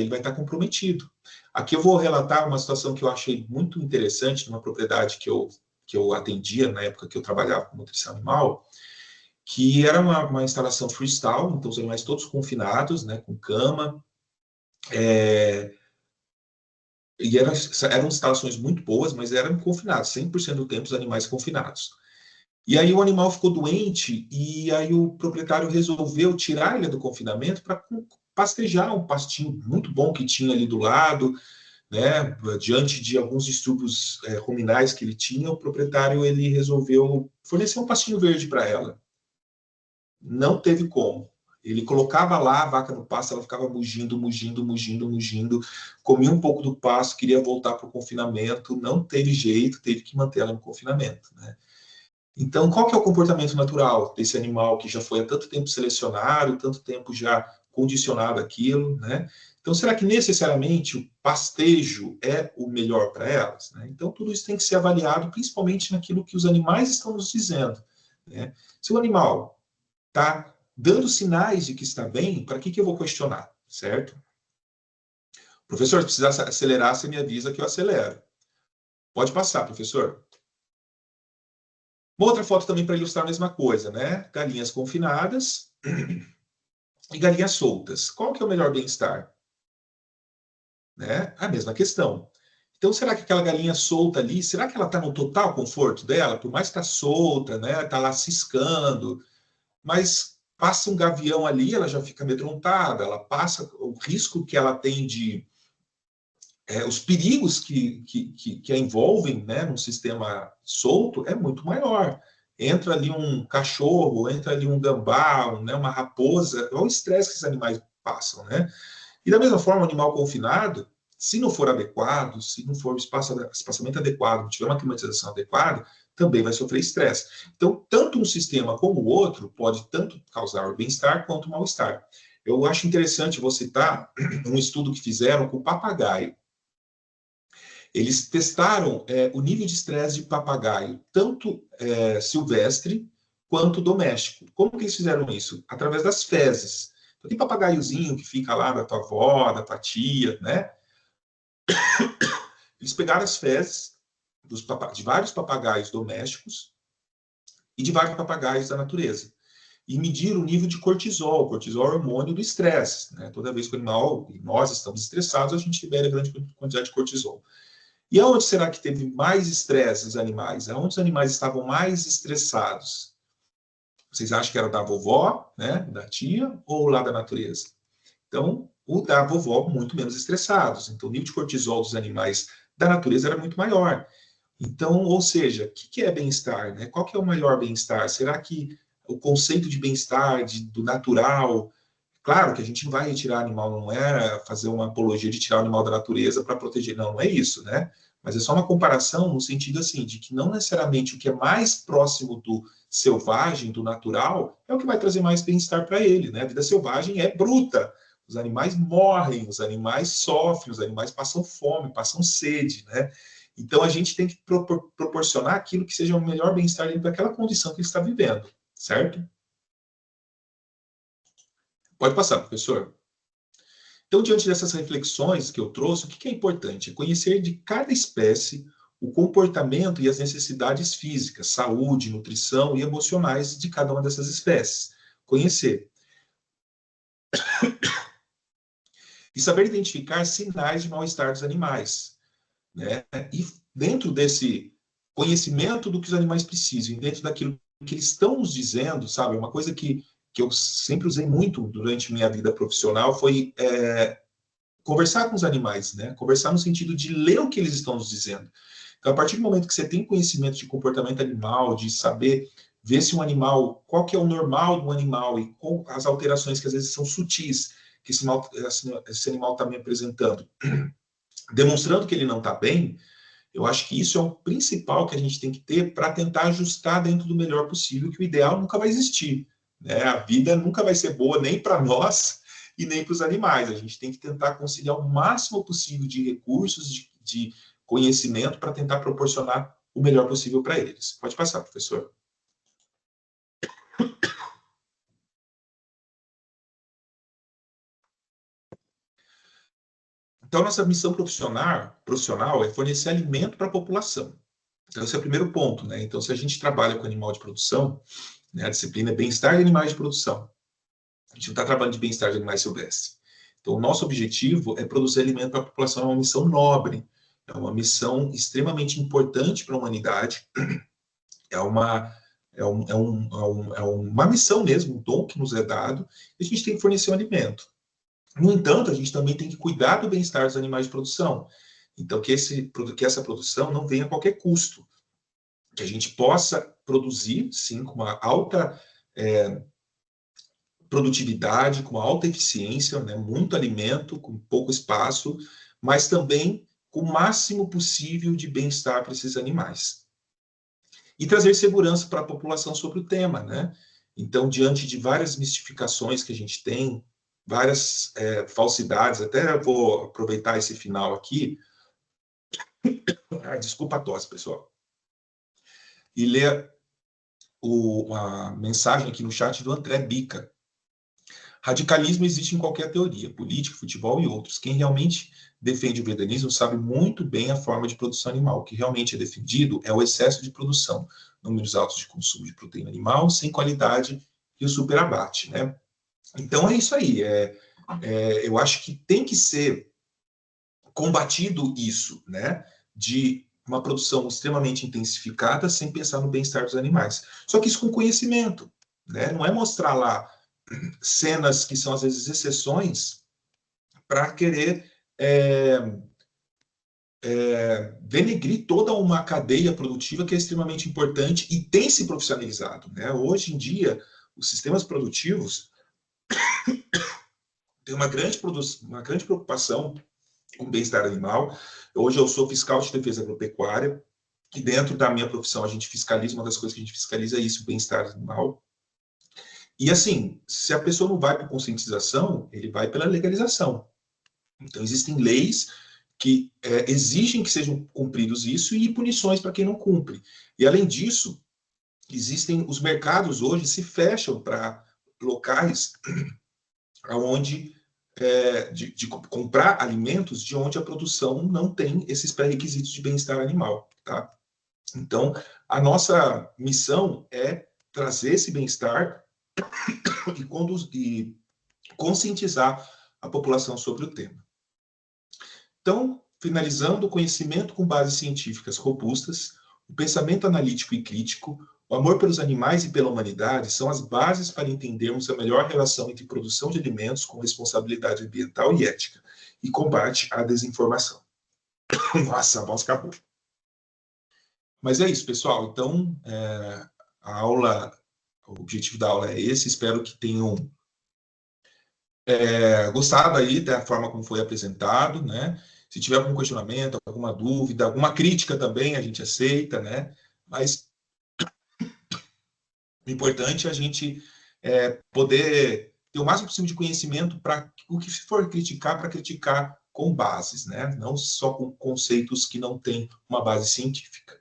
vai estar comprometido. Aqui eu vou relatar uma situação que eu achei muito interessante numa propriedade que eu atendia na época que eu trabalhava com nutrição animal, que era uma instalação freestyle, então os animais todos confinados, né, com cama, e eram instalações muito boas, mas eram confinados, 100% do tempo os animais confinados. E aí o animal ficou doente, e aí o proprietário resolveu tirar ele do confinamento para pastejar um pastinho muito bom que tinha ali do lado, né? Diante de alguns distúrbios ruminais que ele tinha, o proprietário ele resolveu fornecer um pastinho verde para ela. Não teve como. Ele colocava lá a vaca no pasto, ela ficava mugindo, comia um pouco do pasto, queria voltar para o confinamento, não teve jeito, teve que manter ela no confinamento, né? Então, qual que é o comportamento natural desse animal que já foi há tanto tempo selecionado, tanto tempo já condicionado àquilo, né? Então, será que necessariamente o pastejo é o melhor para elas, né? Então, tudo isso tem que ser avaliado, principalmente naquilo que os animais estão nos dizendo, né? Se o animal está dando sinais de que está bem, para que eu vou questionar, certo? Professor, se precisar acelerar, você me avisa que eu acelero. Pode passar, professor. Uma outra foto também para ilustrar a mesma coisa, né? Galinhas confinadas e galinhas soltas. Qual que é o melhor bem-estar? Né? A mesma questão. Então, será que aquela galinha solta ali, será que ela está no total conforto dela? Por mais que está solta, né? Está lá ciscando, mas passa um gavião ali, ela já fica amedrontada, ela passa o risco que ela tem de os perigos que a envolvem, né, num sistema solto é muito maior. Entra ali um cachorro, entra ali um gambá, né, uma raposa, é o estresse que esses animais passam, né? E da mesma forma, o animal confinado, se não for adequado, se não for espaçamento adequado, não tiver uma climatização adequada, também vai sofrer estresse. Então, tanto um sistema como o outro pode tanto causar bem-estar quanto mal-estar. Eu acho interessante você citar um estudo que fizeram com o papagaio. Eles testaram o nível de estresse de papagaio, tanto silvestre quanto doméstico. Como que eles fizeram isso? Através das fezes. Então, tem papagaiozinho que fica lá da tua avó, da tua tia, né? Eles pegaram as fezes de vários papagaios domésticos e de vários papagaios da natureza. E mediram o nível de cortisol. Cortisol é o hormônio do estresse, né? Toda vez que o animal, e nós estamos estressados, a gente libera grande quantidade de cortisol. E aonde será que teve mais estresse nos animais? Aonde os animais estavam mais estressados? Vocês acham que era da vovó, né, da tia, ou lá da natureza? Então, o da vovó, muito menos estressados. Então, o nível de cortisol dos animais da natureza era muito maior. Então, ou seja, o que é bem-estar, né? Qual que é o maior bem-estar? Será que o conceito de bem-estar, do natural... Claro que a gente não vai retirar animal, não é fazer uma apologia de tirar o animal da natureza para proteger, não é isso, né? Mas é só uma comparação no sentido assim, de que não necessariamente o que é mais próximo do selvagem, do natural, é o que vai trazer mais bem-estar para ele, né? A vida selvagem é bruta. Os animais morrem, os animais sofrem, os animais passam fome, passam sede, né? Então a gente tem que proporcionar aquilo que seja o melhor bem-estar dentro daquela condição que ele está vivendo, certo? Pode passar, professor. Então, diante dessas reflexões que eu trouxe, o que é importante? É conhecer de cada espécie o comportamento e as necessidades físicas, saúde, nutrição e emocionais de cada uma dessas espécies. Conhecer. E saber identificar sinais de mal-estar dos animais, né? E dentro desse conhecimento do que os animais precisam, dentro daquilo que eles estão nos dizendo, sabe? Uma coisa que eu sempre usei muito durante minha vida profissional foi conversar com os animais, né? Conversar no sentido de ler o que eles estão nos dizendo. Então, a partir do momento que você tem conhecimento de comportamento animal, de saber ver se um animal, qual que é o normal do animal e com as alterações que às vezes são sutis, que esse animal está me apresentando, demonstrando que ele não está bem, eu acho que isso é o principal que a gente tem que ter para tentar ajustar dentro do melhor possível, que o ideal nunca vai existir, né? A vida nunca vai ser boa nem para nós e nem para os animais. A gente tem que tentar conciliar o máximo possível de recursos, de conhecimento, para tentar proporcionar o melhor possível para eles. Pode passar, professor. Então, nossa missão profissional é fornecer alimento para a população. Então, esse é o primeiro ponto, né? Então, se a gente trabalha com animal de produção, né, a disciplina é bem-estar de animais de produção. A gente não está trabalhando de bem-estar de animais silvestres. Então, o nosso objetivo é produzir alimento para a população, é uma missão nobre, é uma missão extremamente importante para a humanidade, é uma, é uma missão mesmo, um dom que nos é dado, e a gente tem que fornecer um alimento. No entanto, a gente também tem que cuidar do bem-estar dos animais de produção. Então, que essa produção não venha a qualquer custo. Que a gente possa produzir, sim, com uma alta produtividade, com uma alta eficiência, né, muito alimento, com pouco espaço, mas também com o máximo possível de bem-estar para esses animais. E trazer segurança para a população sobre o tema, né? Então, diante de várias mistificações que a gente tem, várias falsidades, até vou aproveitar esse final aqui, desculpa a tosse, pessoal, e ler a mensagem aqui no chat do André Bica. Radicalismo existe em qualquer teoria, política, futebol e outros. Quem realmente defende o veganismo sabe muito bem a forma de produção animal. O que realmente é defendido é o excesso de produção, números altos de consumo de proteína animal, sem qualidade e o superabate, né? Então é isso aí. Eu acho que tem que ser combatido isso, né? De uma produção extremamente intensificada sem pensar no bem-estar dos animais. Só que isso com conhecimento, né? Não é mostrar lá cenas que são às vezes exceções para querer denegrir toda uma cadeia produtiva que é extremamente importante e tem se profissionalizado, né? Hoje em dia, os sistemas produtivos têm uma grande preocupação com o bem-estar animal. Hoje eu sou fiscal de defesa agropecuária e dentro da minha profissão a gente fiscaliza, uma das coisas que a gente fiscaliza é isso, o bem-estar animal. E assim, se a pessoa não vai para conscientização, ele vai pela legalização. Então, existem leis que exigem que sejam cumpridos isso e punições para quem não cumpre. E, além disso, existem os mercados hoje se fecham para locais onde de comprar alimentos de onde a produção não tem esses pré-requisitos de bem-estar animal, tá? Então, a nossa missão é trazer esse bem-estar e conscientizar a população sobre o tema. Então, finalizando, o conhecimento com bases científicas robustas, o pensamento analítico e crítico, o amor pelos animais e pela humanidade são as bases para entendermos a melhor relação entre produção de alimentos com responsabilidade ambiental e ética e combate à desinformação. Nossa, a voz acabou. Mas é isso, pessoal. Então, a aula, o objetivo da aula é esse. Espero que tenham gostado aí da forma como foi apresentado, né? Se tiver algum questionamento, alguma dúvida, alguma crítica também, a gente aceita, né? Mas o importante é a gente poder ter o máximo possível de conhecimento para o que for criticar, para criticar com bases, né? Não só com conceitos que não têm uma base científica.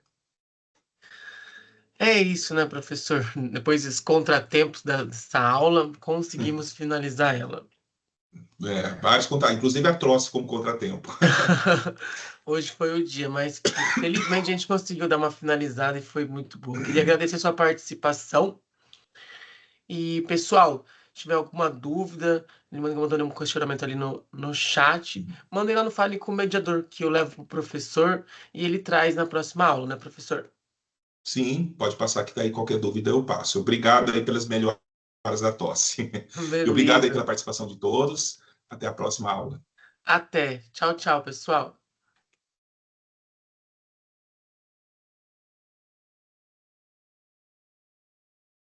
É isso, né, professor? Depois dos contratempos dessa aula, conseguimos finalizar ela. Vários contratempos, inclusive a troça como contratempo. Hoje foi o dia, mas felizmente a gente conseguiu dar uma finalizada e foi muito boa. Queria agradecer a sua participação. E, pessoal, se tiver alguma dúvida, ele mandou um questionamento ali no chat, mandem lá no Fale com o Mediador, que eu levo pro professor e ele traz na próxima aula, né, professor? Sim, pode passar que daí qualquer dúvida eu passo. Obrigado aí pelas melhoras da tosse. E obrigado aí Beleza. pela participação de todos. Até a próxima aula. Até. Tchau, tchau, pessoal.